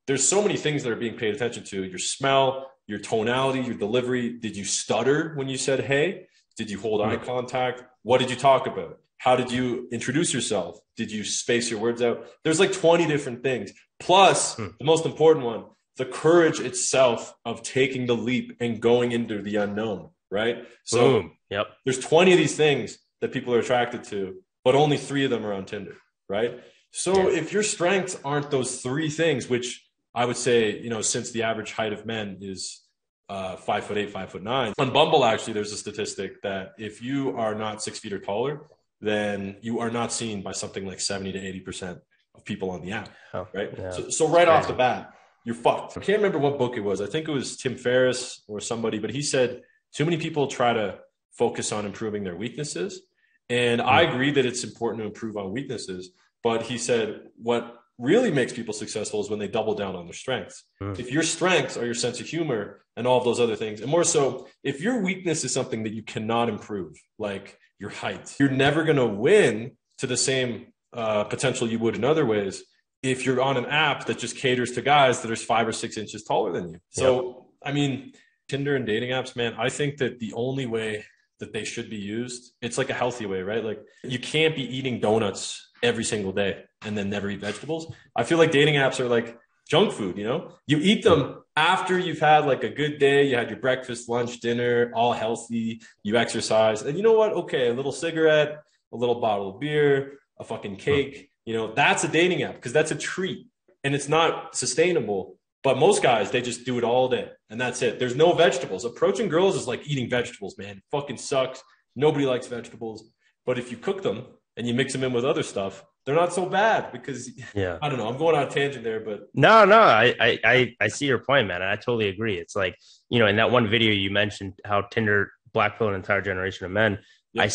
there's so many things that are being paid attention to: your smell, your tonality, your delivery. Did you stutter when you said hey? Did you hold eye contact? What did you talk about? How did you introduce yourself? Did you space your words out? There's like 20 different things. Plus, the most important one, the courage itself of taking the leap and going into the unknown, right? So Boom. Yep. There's 20 of these things that people are attracted to, but only 3 of them are on Tinder, right? So if your strengths aren't those 3 things, which I would say, you know, since the average height of men is 5'8", 5'9", on Bumble, actually, there's a statistic that if you are not 6 feet or taller, then you are not seen by something like 70 to 80% of people on the app, right? Yeah. So right off the bat, you're fucked. I can't remember what book it was. I think it was Tim Ferriss or somebody, but he said too many people try to focus on improving their weaknesses. And I agree that it's important to improve on weaknesses, but he said what really makes people successful is when they double down on their strengths. If your strengths are your sense of humor and all of those other things, and more so, if your weakness is something that you cannot improve, like your height, you're never going to win to the same potential you would in other ways if you're on an app that just caters to guys that are 5 or 6 inches taller than you. So, I mean, Tinder and dating apps, man, I think that the only way that they should be used, it's like a healthy way, right? Like you can't be eating donuts every single day and then never eat vegetables. I feel like dating apps are like junk food, you know? You eat them after you've had like a good day, you had your breakfast, lunch, dinner, all healthy, you exercise, and you know what? Okay, a little cigarette, a little bottle of beer, a fucking cake, you know, that's a dating app because that's a treat and it's not sustainable. But most guys, they just do it all day and that's it. There's no vegetables. Approaching girls is like eating vegetables, man. It fucking sucks. Nobody likes vegetables. But if you cook them and you mix them in with other stuff, they're not so bad because I don't know. I'm going on a tangent there, but no, I see your point, man. And I totally agree. It's like, you know, in that one video you mentioned how Tinder blackpilled an entire generation of men. I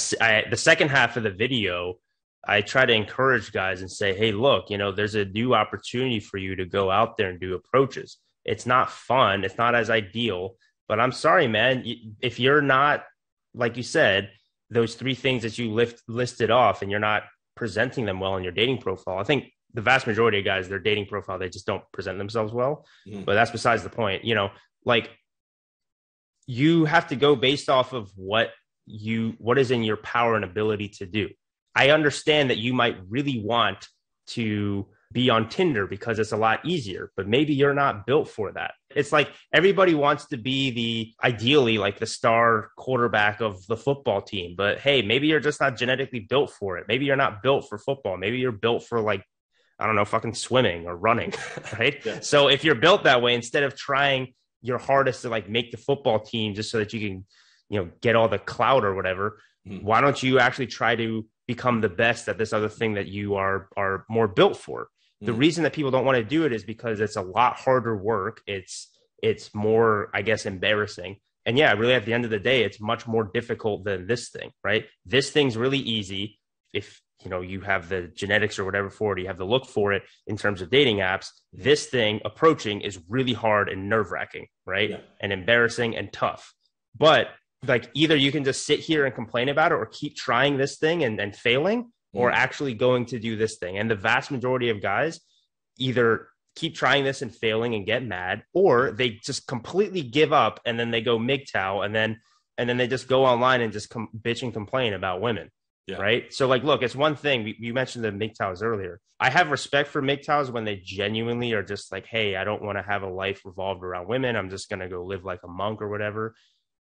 the second half of the video, I try to encourage guys and say, hey, look, you know, there's a new opportunity for you to go out there and do approaches. It's not fun. It's not as ideal, but I'm sorry, man. If you're not, like you said, those 3 things that you listed off and you're not presenting them well in your dating profile, I think the vast majority of guys, their dating profile, they just don't present themselves well, but that's besides the point. You know, like you have to go based off of what is in your power and ability to do. I understand that you might really want to be on Tinder because it's a lot easier, but maybe you're not built for that. It's like everybody wants to be ideally like the star quarterback of the football team, but hey, maybe you're just not genetically built for it. Maybe you're not built for football. Maybe you're built for like, I don't know, fucking swimming or running, right? So if you're built that way, instead of trying your hardest to like make the football team just so that you can, you know, get all the clout or whatever, why don't you actually try to become the best at this other thing that you are more built for? The reason that people don't want to do it is because it's a lot harder work. It's more, I guess, embarrassing. And yeah, really at the end of the day, it's much more difficult than this thing, right? This thing's really easy. If, you know, you have the genetics or whatever for it, you have the look for it in terms of dating apps. This thing, approaching, is really hard and nerve-wracking, right? Yeah. And embarrassing and tough. But like either you can just sit here and complain about it or keep trying this thing and failing, or actually going to do this thing. And the vast majority of guys either keep trying this and failing and get mad, or they just completely give up and then they go MGTOW and then they just go online and just bitch and complain about women. Yeah. Right. So like, look, it's one thing. You mentioned the MGTOWs earlier. I have respect for MGTOWs when they genuinely are just like, hey, I don't want to have a life revolved around women. I'm just going to go live like a monk or whatever.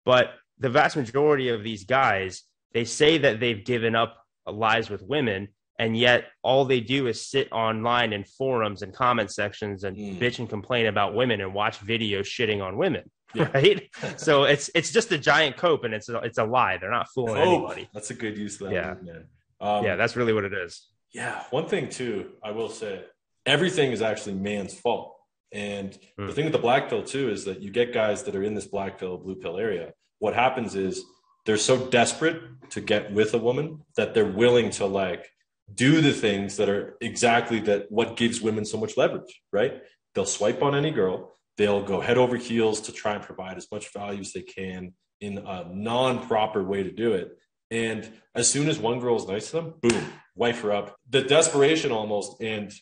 But the vast majority of these guys, they say that they've given up lives with women, and yet all they do is sit online in forums and comment sections and bitch and complain about women and watch videos shitting on women. Yeah. Right. So it's just a giant cope, and it's a lie. They're not fooling anybody. That's a good use of that. Yeah. Man. Yeah, that's really what it is. Yeah. One thing too, I will say, everything is actually man's fault. And the thing with the black pill too is that you get guys that are in this black pill, blue pill area. What happens is they're so desperate to get with a woman that they're willing to like do the things that are exactly that what gives women so much leverage, right? They'll swipe on any girl. They'll go head over heels to try and provide as much value as they can in a non-proper way to do it. And as soon as one girl is nice to them, boom, wife her up. The desperation almost, and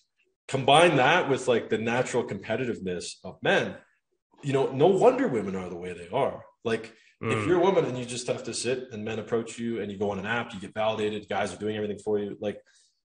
combine that with like the natural competitiveness of men, you know, no wonder women are the way they are. Like, if you're a woman and you just have to sit and men approach you and you go on an app, you get validated, guys are doing everything for you. Like,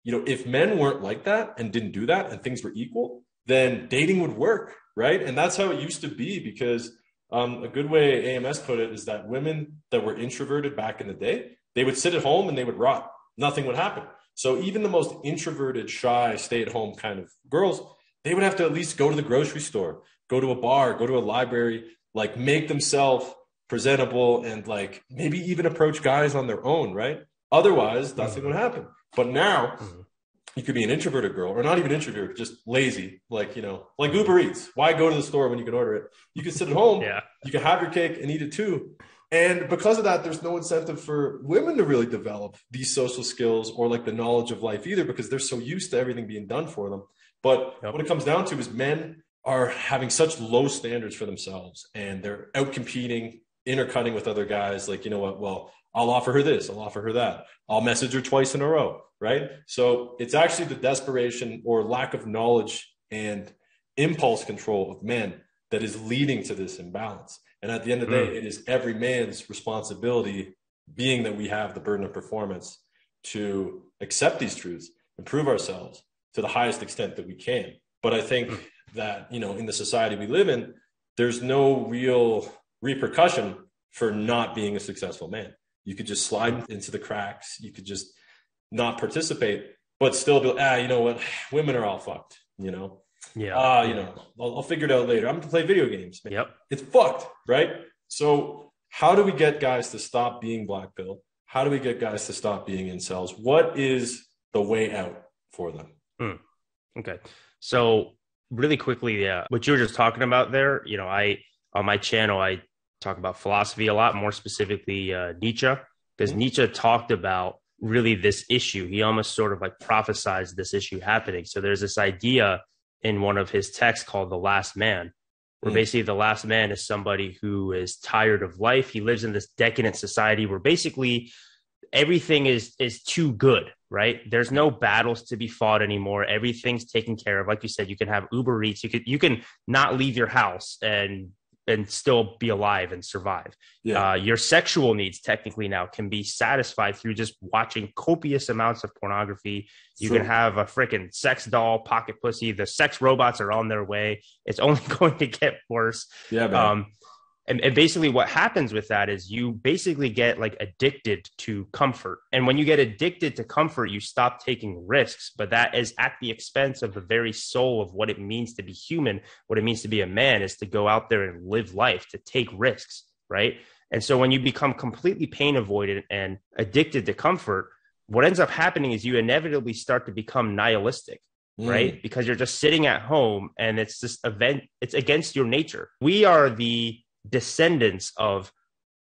you know, if men weren't like that and didn't do that and things were equal, then dating would work, right? And that's how it used to be, because a good way AMS put it is that women that were introverted back in the day, they would sit at home and they would rot. Nothing would happen. So even the most introverted, shy, stay-at-home kind of girls, they would have to at least go to the grocery store, go to a bar, go to a library, like make themselves presentable and like maybe even approach guys on their own, right? Otherwise, nothing would happen. But now you could be an introverted girl, or not even introverted, just lazy, like, you know, like Uber Eats. Why go to the store when you can order it? You can sit at home, you can have your cake and eat it too. And because of that, there's no incentive for women to really develop these social skills or like the knowledge of life either, because they're so used to everything being done for them. But what it comes down to is men are having such low standards for themselves, and they're out competing, intercutting with other guys. Like, you know what? Well, I'll offer her this. I'll offer her that. I'll message her twice in a row. Right. So it's actually the desperation or lack of knowledge and impulse control of men that is leading to this imbalance. And at the end of the day, it is every man's responsibility, being that we have the burden of performance, to accept these truths, improve ourselves to the highest extent that we can. But I think that, you know, in the society we live in, there's no real repercussion for not being a successful man. You could just slide into the cracks. You could just not participate, but still be, you know what? Women are all fucked, you know? You know, I'll figure it out later. I'm going to play video games. Man. It's fucked, right? So how do we get guys to stop being blackpilled? How do we get guys to stop being incels? What is the way out for them? Okay. So really quickly, what you were just talking about there, you know, on my channel, I talk about philosophy a lot, more specifically Nietzsche, because Nietzsche talked about really this issue. He almost sort of like prophesized this issue happening. So there's this idea in one of his texts called The Last Man, where basically the last man is somebody who is tired of life. He lives in this decadent society where basically everything is too good, right? There's no battles to be fought anymore. Everything's taken care of. Like you said, you can have Uber Eats. You can not leave your house and still be alive and survive. Your sexual needs technically now can be satisfied through just watching copious amounts of pornography. You can have a freaking sex doll, pocket pussy. The sex robots are on their way. It's only going to get worse. And basically what happens with that is you basically get like addicted to comfort. And when you get addicted to comfort, you stop taking risks, but that is at the expense of the very soul of what it means to be human. What it means to be a man is to go out there and live life, to take risks, right? And so when you become completely pain avoidant and addicted to comfort, what ends up happening is you inevitably start to become nihilistic, right? Because you're just sitting at home and it's this event, it's against your nature. We are the descendants of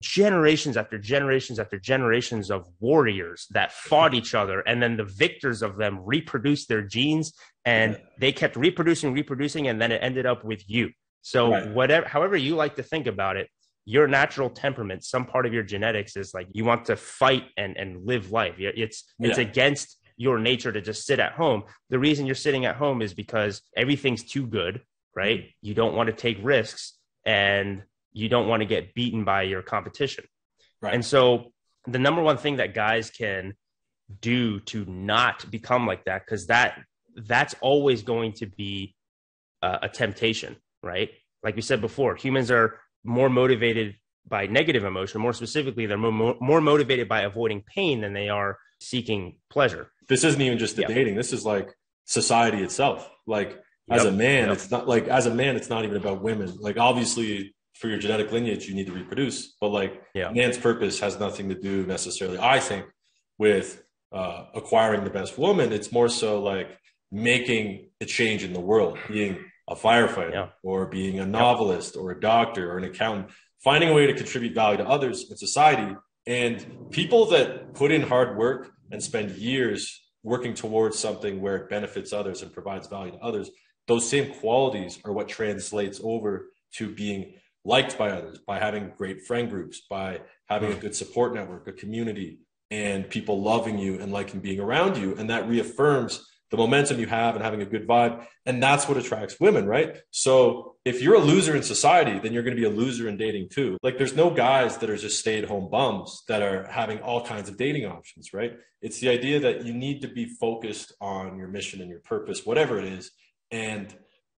generations after generations after generations of warriors that fought each other, and then the victors of them reproduced their genes, and they kept reproducing, and then it ended up with you. So however you like to think about it, your natural temperament, some part of your genetics is like you want to fight and live life. It's against your nature to just sit at home. The reason you're sitting at home is because everything's too good, right? You don't want to take risks, and you don't want to get beaten by your competition. And so the number one thing that guys can do to not become like that, because that's always going to be a temptation, right? Like we said before, humans are more motivated by negative emotion. More specifically, they're more motivated by avoiding pain than they are seeking pleasure. This isn't even just the dating. This is like society itself. Like as a man, it's not like, as a man, it's not even about women. Like obviously, for your genetic lineage, you need to reproduce, but like man's purpose has nothing to do necessarily, I think, with acquiring the best woman. It's more so like making a change in the world, being a firefighter or being a novelist or a doctor or an accountant, finding a way to contribute value to others in society. And people that put in hard work and spend years working towards something where it benefits others and provides value to others, those same qualities are what translates over to being liked by others, by having great friend groups, by having a good support network, a community, and people loving you and liking being around you. And that reaffirms the momentum you have and having a good vibe. And that's what attracts women, right? So if you're a loser in society, then you're going to be a loser in dating too. Like there's no guys that are just stay-at-home bums that are having all kinds of dating options, right? It's the idea that you need to be focused on your mission and your purpose, whatever it is, and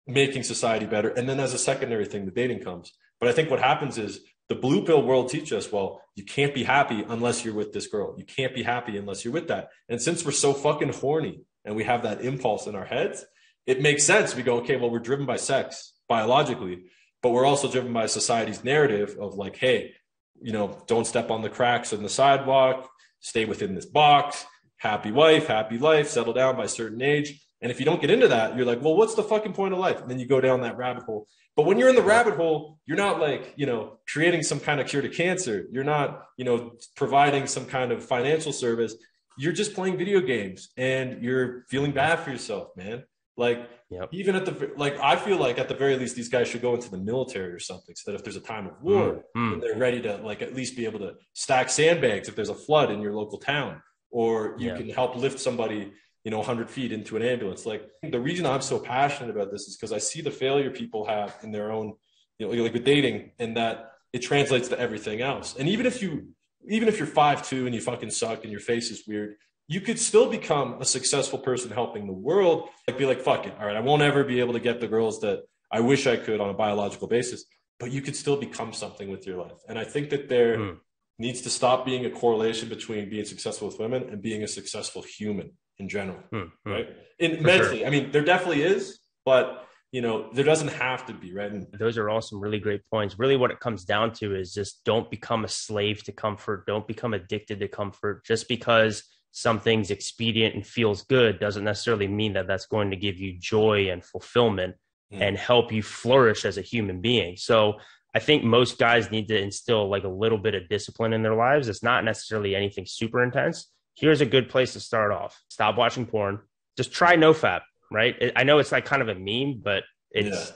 making society better. And then as a secondary thing, the dating comes. But I think what happens is the blue pill world teaches us, well, you can't be happy unless you're with this girl. You can't be happy unless you're with that. And since we're so fucking horny and we have that impulse in our heads, it makes sense. We go, okay, well, we're driven by sex biologically, but we're also driven by society's narrative of like, hey, you know, don't step on the cracks in the sidewalk, stay within this box, happy wife, happy life, settle down by a certain age. And if you don't get into that, you're like, well, what's the fucking point of life? And then you go down that rabbit hole. But when you're in the rabbit hole, you're not like, you know, creating some kind of cure to cancer. You're not, you know, providing some kind of financial service. You're just playing video games and you're feeling bad for yourself, man. Like even at the, like, I feel like at the very least, these guys should go into the military or something so that if there's a time of war, they're ready to like at least be able to stack sandbags if there's a flood in your local town, or you can help lift somebody, you know, 100 feet into an ambulance. Like the reason I'm so passionate about this is because I see the failure people have in their own, you know, like with dating, and that it translates to everything else. And even if you're 5'2" and you fucking suck and your face is weird, you could still become a successful person helping the world. Like be like, fuck it. All right. I won't ever be able to get the girls that I wish I could on a biological basis, but you could still become something with your life. And I think that there needs to stop being a correlation between being successful with women and being a successful human in general, right? Mentally, sure. I mean, there definitely is, but you know, there doesn't have to be, right? And those are all some really great points. Really what it comes down to is just don't become a slave to comfort. Don't become addicted to comfort. Just because something's expedient and feels good doesn't necessarily mean that that's going to give you joy and fulfillment and help you flourish as a human being. So I think most guys need to instill like a little bit of discipline in their lives. It's not necessarily anything super intense. Here's a good place to start off. Stop watching porn. Just try NoFap, right? I know it's like kind of a meme, but it's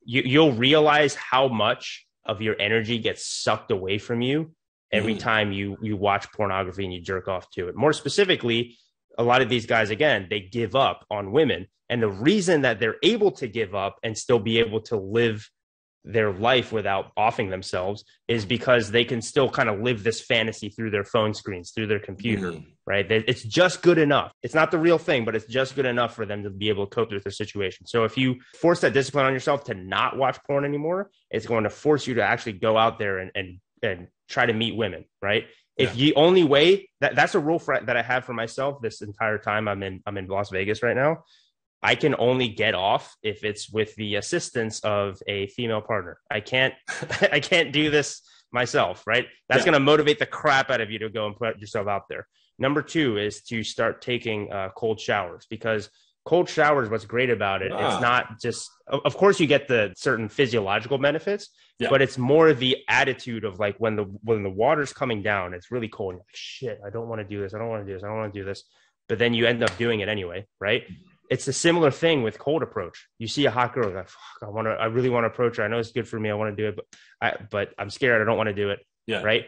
you'll realize how much of your energy gets sucked away from you every time you watch pornography and you jerk off to it. More specifically, a lot of these guys, again, they give up on women. And the reason that they're able to give up and still be able to live their life without offing themselves is because they can still kind of live this fantasy through their phone screens, through their computer, right? It's just good enough. It's not the real thing, but it's just good enough for them to be able to cope with their situation. So if you force that discipline on yourself to not watch porn anymore, it's going to force you to actually go out there and try to meet women, right? If the only way that's a rule that I have for myself this entire time I'm in Las Vegas right now. I can only get off if it's with the assistance of a female partner. I can't do this myself, right? That's going to motivate the crap out of you to go and put yourself out there. Number 2 is to start taking cold showers, because cold showers, what's great about it, it's not just, of course you get the certain physiological benefits, but it's more the attitude of like when the water's coming down, it's really cold. And you're like, shit, I don't want to do this. I don't want to do this. I don't want to do this. But then you end up doing it anyway, right? It's a similar thing with cold approach. You see a hot girl, like, fuck, I really want to approach her. I know it's good for me. I want to do it, but I'm scared. I don't want to do it. Yeah. Right.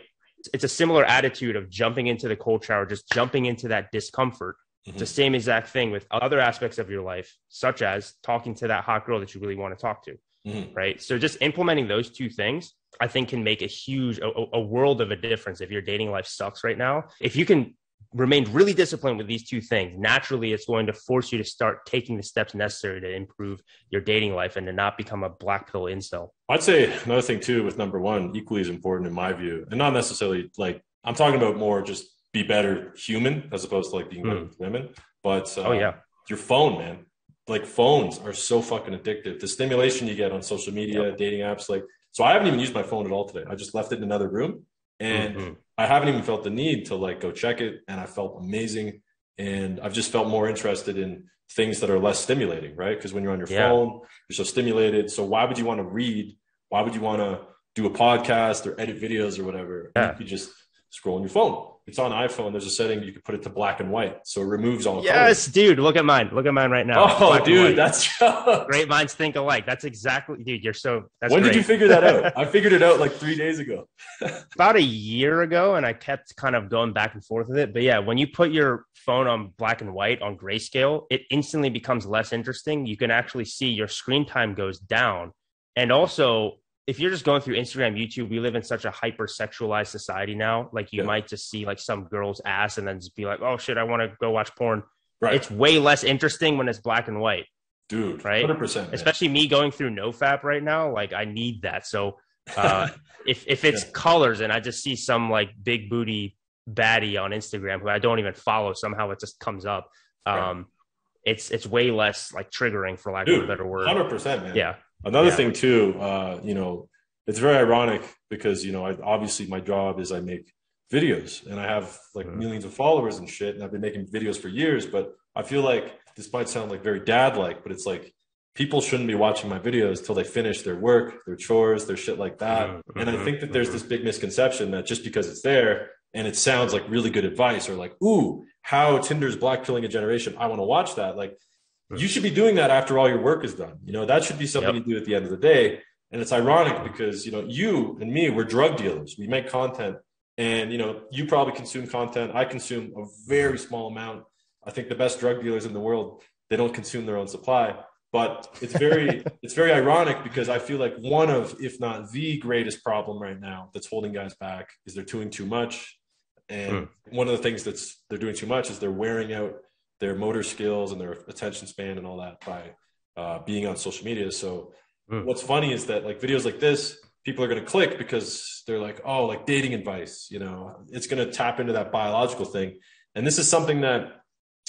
It's a similar attitude of jumping into the cold shower, just jumping into that discomfort. It's the same exact thing with other aspects of your life, such as talking to that hot girl that you really want to talk to. Right. So just implementing those 2 things, I think can make a world of a difference. If your dating life sucks right now, if you can remain really disciplined with these 2 things, naturally it's going to force you to start taking the steps necessary to improve your dating life and to not become a black pill incel. I'd say another thing too with number 1, equally as important in my view, and not necessarily like, I'm talking about more just be better human as opposed to like being better with women, but your phone, man, like phones are so fucking addictive. The stimulation you get on social media, dating apps, like, so I haven't even used my phone at all today. I just left it in another room. And I haven't even felt the need to like go check it. And I felt amazing. And I've just felt more interested in things that are less stimulating, right? Because when you're on your phone, you're so stimulated. So why would you want to read? Why would you want to do a podcast or edit videos or whatever? You could just scroll on your phone. it's on iPhone. There's a setting you can put it to black and white, so it removes all Yes, colors. dude. Look at mine. Look at mine right now. Oh, dude, that's great minds think alike. That's exactly, dude. That's when great. did you figure that out? I figured it out like 3 days ago. About a year ago, and I kept kind of going back and forth with it. But yeah, when you put your phone on black and white on grayscale, it instantly becomes less interesting. You can actually see your screen time goes down. And also, if you're just going through Instagram, YouTube, we live in such a hyper-sexualized society now. Like you might just see like some girl's ass and then just be like, oh shit, I want to go watch porn. Right. It's way less interesting when it's black and white. Dude, right? 100%. Man. Especially me going through NoFap right now. Like I need that. So if it's colors and I just see some like big booty baddie on Instagram who I don't even follow, somehow it just comes up. It's way less like triggering, for lack of a better word. 100%, man. Yeah. Another thing too, it's very ironic because, obviously my job is I make videos and I have like millions of followers and shit. And I've been making videos for years, but I feel like this might sound like very dad-like, but it's like people shouldn't be watching my videos till they finish their work, their chores, their shit like that. And I think that there's this big misconception that just because it's there and it sounds like really good advice or like, ooh, how Tinder's blackpilling a generation, I want to watch that. Like, you should be doing that after all your work is done. That should be something you do at the end of the day. And it's ironic because, you and me, we're drug dealers. We make content and, you probably consume content. I consume a very small amount. I think the best drug dealers in the world, they don't consume their own supply. But it's very ironic because I feel like one of, if not the greatest problem right now that's holding guys back is they're doing too much. And one of the things they're doing too much is they're wearing out their motor skills and their attention span and all that by being on social media. So what's funny is that like videos like this, people are going to click because they're like, oh, like dating advice, it's going to tap into that biological thing. And this is something that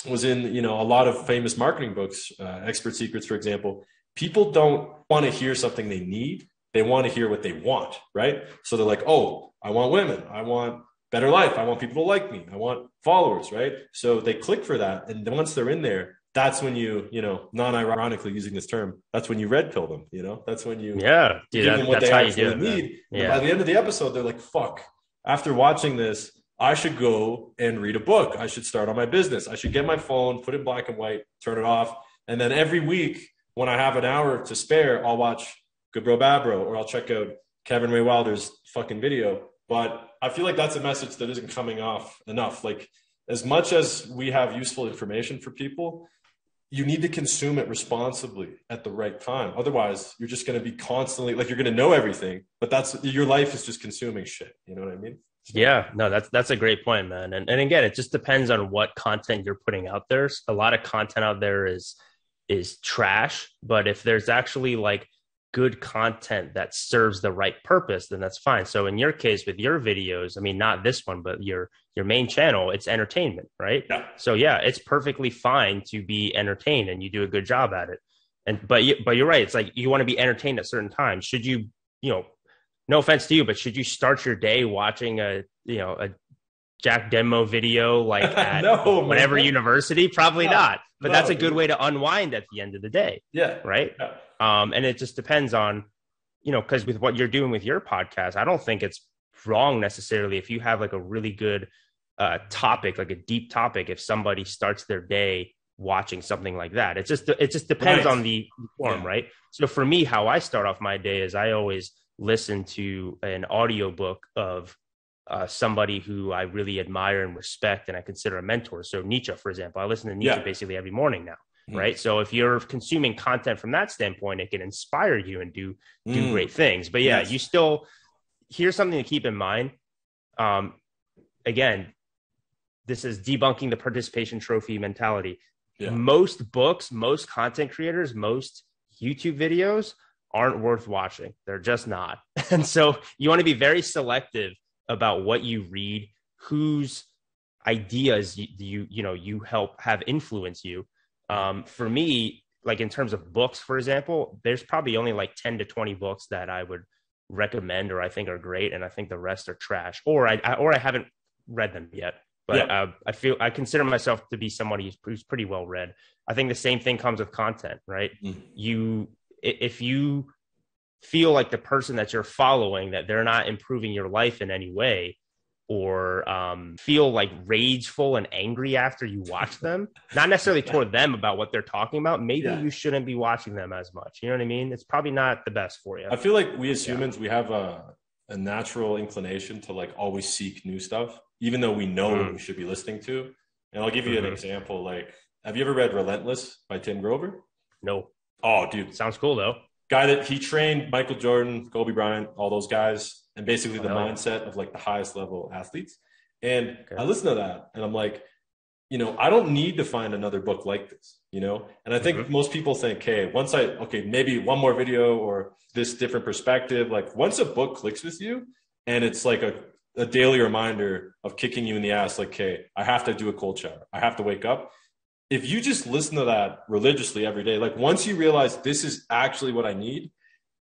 was in, a lot of famous marketing books, Expert Secrets, for example. People don't want to hear something they need. They want to hear what they want, right? So they're like, oh, I want women. I want better life. I want people to like me. I want followers, right? So they click for that. And then once they're in there, that's when you non-ironically using this term, that's when you red pill them, that's when you give them what they actually need. And by the end of the episode, they're like, fuck, after watching this, I should go and read a book. I should start on my business. I should get my phone, put it in black and white, turn it off. And then every week when I have an hour to spare, I'll watch Good Bro, Bad Bro, or I'll check out Kevin Ray Wilder's fucking video. But I feel like that's a message that isn't coming off enough. Like, as much as we have useful information for people, you need to consume it responsibly at the right time. Otherwise, you're just going to be constantly, like, you're going to know everything, but your life is just consuming shit. You know what I mean? Yeah, no, that's a great point, man. And again, it just depends on what content you're putting out there. A lot of content out there is trash, but if there's actually like good content that serves the right purpose, then that's fine. So in your case with your videos, I mean, not this one, but your main channel, it's entertainment, right? Yeah. So yeah, it's perfectly fine to be entertained and you do a good job at it. But you're right. It's like, you want to be entertained at certain times. Should you, no offense to you, but should you start your day watching a Jack Demo video like at whatever university? Probably not. But that's a good way to unwind at the end of the day. Yeah. Right. Yeah. And it just depends on, because with what you're doing with your podcast, I don't think it's wrong necessarily if you have like a really good topic, like a deep topic, if somebody starts their day watching something like that. It just depends on the form, right? So for me, how I start off my day is I always listen to an audiobook of somebody who I really admire and respect and I consider a mentor. So Nietzsche, for example, I listen to Nietzsche basically every morning now, right? So if you're consuming content from that standpoint, it can inspire you and do great things. But you still, here's something to keep in mind. Again, this is debunking the participation trophy mentality. Yeah. Most books, most content creators, most YouTube videos aren't worth watching. They're just not. And so you want to be very selective about what you read, whose ideas you help have influence you. For me, like in terms of books, for example, there's probably only like 10 to 20 books that I would recommend or I think are great, and I think the rest are trash, or I haven't read them yet. But I consider myself to be somebody who's pretty well read. I think the same thing comes with content, right? If you feel like the person that you're following, that they're not improving your life in any way, or feel like rageful and angry after you watch them. Not necessarily toward them about what they're talking about. Maybe you shouldn't be watching them as much. You know what I mean? It's probably not the best for you. I feel like we as humans, we have a natural inclination to like always seek new stuff, even though we know what we should be listening to. And I'll give you an example. Like, have you ever read Relentless by Tim Grover? No. Oh, dude. Sounds cool, though. Guy that he trained Michael Jordan, Kobe Bryant, all those guys, and basically the mindset of like the highest level athletes. And I listen to that and I'm like, you know, I don't need to find another book like this, you know? And I think most people think, hey, maybe one more video or this different perspective. Like once a book clicks with you and it's like a daily reminder of kicking you in the ass, like, hey, I have to do a cold shower. I have to wake up. If you just listen to that religiously every day, like once you realize this is actually what I need,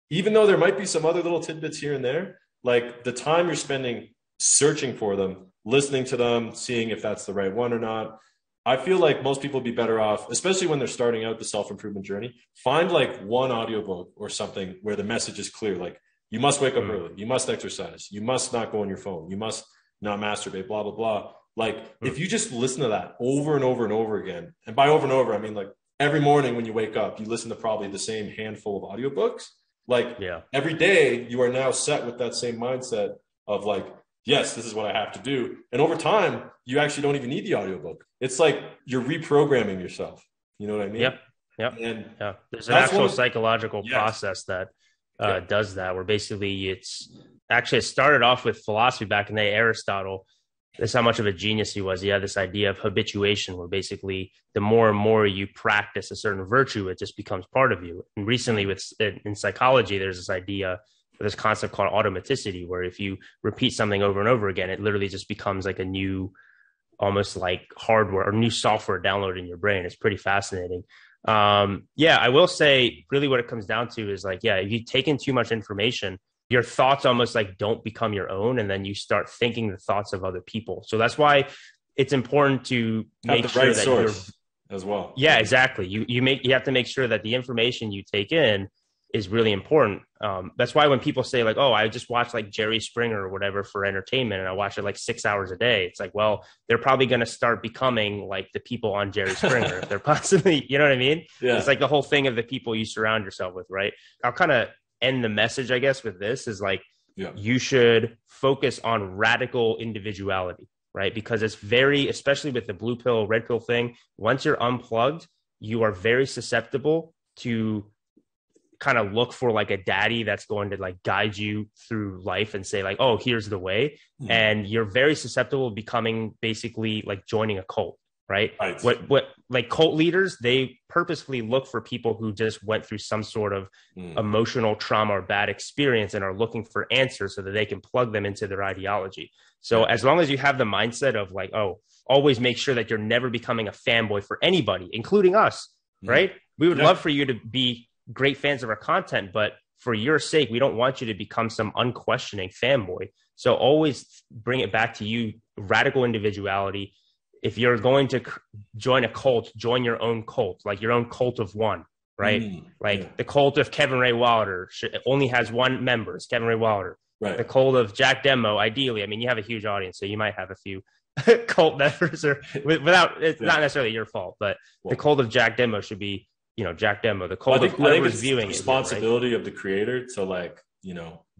even though there might be some other little tidbits here and there, like the time you're spending searching for them, listening to them, seeing if that's the right one or not, I feel like most people would be better off, especially when they're starting out the self-improvement journey, find like one audiobook or something where the message is clear. Like you must wake up early, you must exercise, you must not go on your phone, you must not masturbate, blah, blah, blah. Like if you just listen to that over and over and over again, and by over and over, I mean like every morning when you wake up, you listen to probably the same handful of audiobooks. Like every day you are now set with that same mindset of like, yes, this is what I have to do. And over time, you actually don't even need the audiobook. It's like you're reprogramming yourself. You know what I mean? Yep. And there's an actual psychological process that does that, where basically it started off with philosophy back in the day. Aristotle, that's how much of a genius he was. He had this idea of habituation, where basically the more and more you practice a certain virtue, it just becomes part of you. And recently in psychology, there's this idea, this concept called automaticity, where if you repeat something over and over again, it literally just becomes like a new, almost like hardware or new software downloaded in your brain. It's pretty fascinating. I will say really what it comes down to is like, if you take in too much information, your thoughts almost like don't become your own. And then you start thinking the thoughts of other people. So that's why it's important to make sure that you're as well. Yeah, exactly. You have to make sure that the information you take in is really important. That's why when people say like, oh, I just watch like Jerry Springer or whatever for entertainment and I watch it like 6 hours a day. It's like, well, they're probably going to start becoming like the people on Jerry Springer. If they're possibly, you know what I mean? Yeah. It's like the whole thing of the people you surround yourself with, right? I'll kind of end the message, I guess, with this is like, you should focus on radical individuality, right? Because it's especially with the blue pill, red pill thing, once you're unplugged, you are very susceptible to kind of look for like a daddy that's going to like guide you through life and say like, oh, here's the way. And you're very susceptible to becoming basically like joining a cult, right? What like cult leaders, they purposefully look for people who just went through some sort of emotional trauma or bad experience and are looking for answers so that they can plug them into their ideology. So as long as you have the mindset of like, oh, always make sure that you're never becoming a fanboy for anybody, including us, right? We would love for you to be great fans of our content, but for your sake, we don't want you to become some unquestioning fanboy. So always bring it back to you, radical individuality. If you're going to join a cult, join your own cult, like your own cult of one, right? The cult of Kevin Ray Wilder only has one member, it's Kevin Ray Wilder. Right. The cult of Jack Demo, ideally, I mean, you have a huge audience, so you might have a few cult members or without, it's not necessarily your fault, but the cult of Jack Demo should be, Jack Demo, the cult of whoever's viewing it. Responsibility of the creator to like,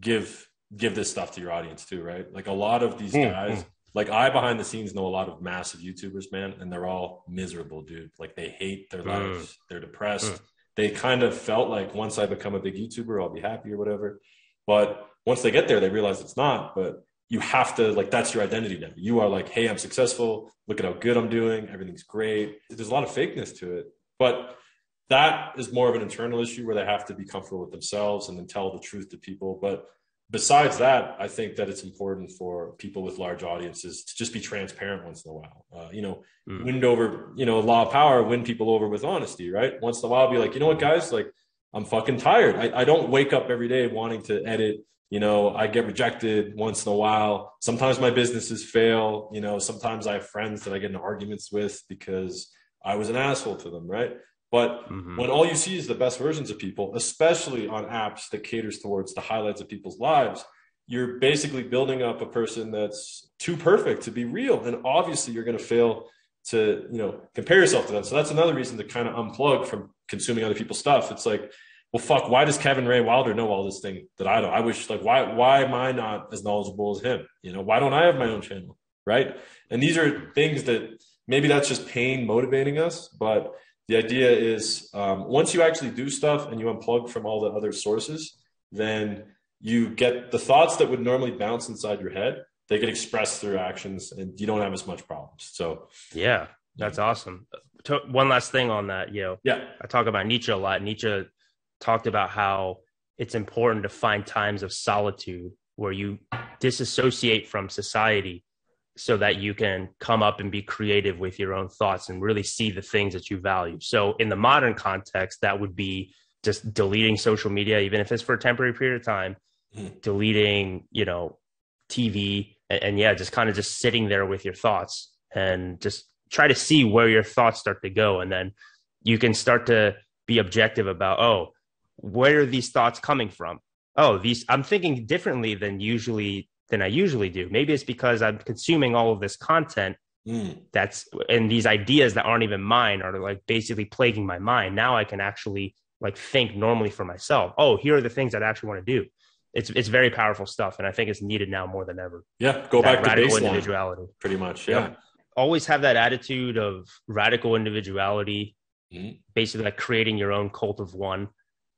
give this stuff to your audience too, right? Like a lot of these guys, like I behind the scenes know a lot of massive YouTubers, man, and they're all miserable, dude. Like they hate their lives. They're depressed. They kind of felt like once I become a big YouTuber, I'll be happy or whatever. But once they get there, they realize it's not. But you have to, like, that's your identity now. You are like, hey, I'm successful. Look at how good I'm doing. Everything's great. There's a lot of fakeness to it. But that is more of an internal issue where they have to be comfortable with themselves and then tell the truth to people. But besides that, I think that it's important for people with large audiences to just be transparent once in a while. Win over, law of power, win people over with honesty, right? Once in a while, be like, you know what, guys, like, I'm fucking tired. I don't wake up every day wanting to edit. I get rejected once in a while. Sometimes my businesses fail. Sometimes I have friends that I get in arguments with because I was an asshole to them, right? But when all you see is the best versions of people, especially on apps that caters towards the highlights of people's lives, you're basically building up a person that's too perfect to be real. And obviously you're going to fail to, compare yourself to them. So that's another reason to kind of unplug from consuming other people's stuff. It's like, well, fuck, why does Kevin Ray Wilder know all this thing that I don't? I wish, like, why am I not as knowledgeable as him? Why don't I have my own channel? Right. And these are things that maybe that's just pain motivating us. But the idea is once you actually do stuff and you unplug from all the other sources, then you get the thoughts that would normally bounce inside your head. They get expressed through actions and you don't have as much problems. So, yeah, that's awesome. One last thing on that, Yeah. I talk about Nietzsche a lot. Nietzsche talked about how it's important to find times of solitude where you disassociate from society so that you can come up and be creative with your own thoughts and really see the things that you value. So in the modern context, that would be just deleting social media, even if it's for a temporary period of time, deleting, TV, and yeah, just kind of just sitting there with your thoughts and just try to see where your thoughts start to go. And then you can start to be objective about, where are these thoughts coming from? I'm thinking differently than I usually do. Maybe it's because I'm consuming all of this content and these ideas that aren't even mine are like basically plaguing my mind. Now I can actually like think normally for myself. Here are the things that I actually want to do. It's very powerful stuff. And I think it's needed now more than ever. Yeah. Go back to radical baseline, individuality. pretty much. Yeah. Always have that attitude of radical individuality, basically like creating your own cult of one.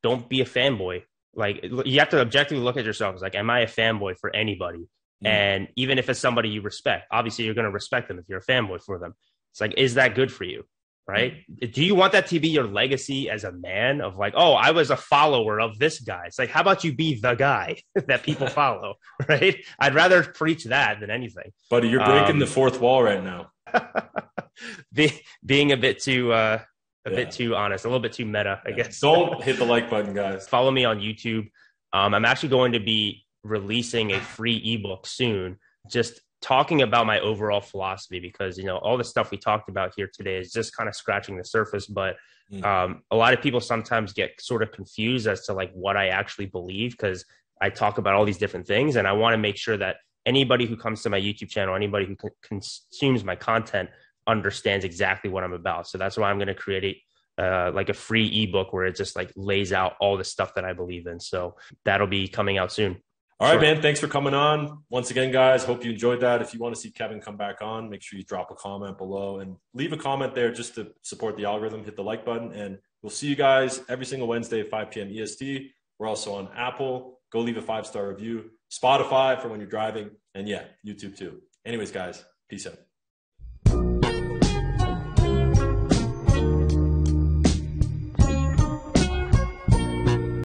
Don't be a fanboy. Like you have to objectively look at yourself. It's like, am I a fanboy for anybody? And even if it's somebody you respect, obviously you're going to respect them if you're a fanboy for them. It's like, is that good for you? Right? Do you want that to be your legacy as a man of like, I was a follower of this guy? It's like, how about you be the guy that people follow? Right? I'd rather preach that than anything. Buddy, you're breaking the fourth wall right now. Being a bit too bit too honest, a little bit too meta, I guess. Don't hit the like button, guys. Follow me on YouTube. I'm actually going to be releasing a free ebook soon, just talking about my overall philosophy, because all the stuff we talked about here today is just kind of scratching the surface. But a lot of people sometimes get sort of confused as to like what I actually believe, because I talk about all these different things, and I want to make sure that anybody who comes to my YouTube channel, anybody who consumes my content, understands exactly what I'm about. So that's why I'm going to create like a free ebook where it just like lays out all the stuff that I believe in. So that'll be coming out soon. All right, man. Thanks for coming on. Once again, guys, hope you enjoyed that. If you want to see Kevin come back on, make sure you drop a comment below and leave a comment there just to support the algorithm. Hit the like button, and we'll see you guys every single Wednesday at 5 p.m. EST. We're also on Apple. Go leave a 5-star review. Spotify for when you're driving, and yeah, YouTube too. Anyways, guys, peace out.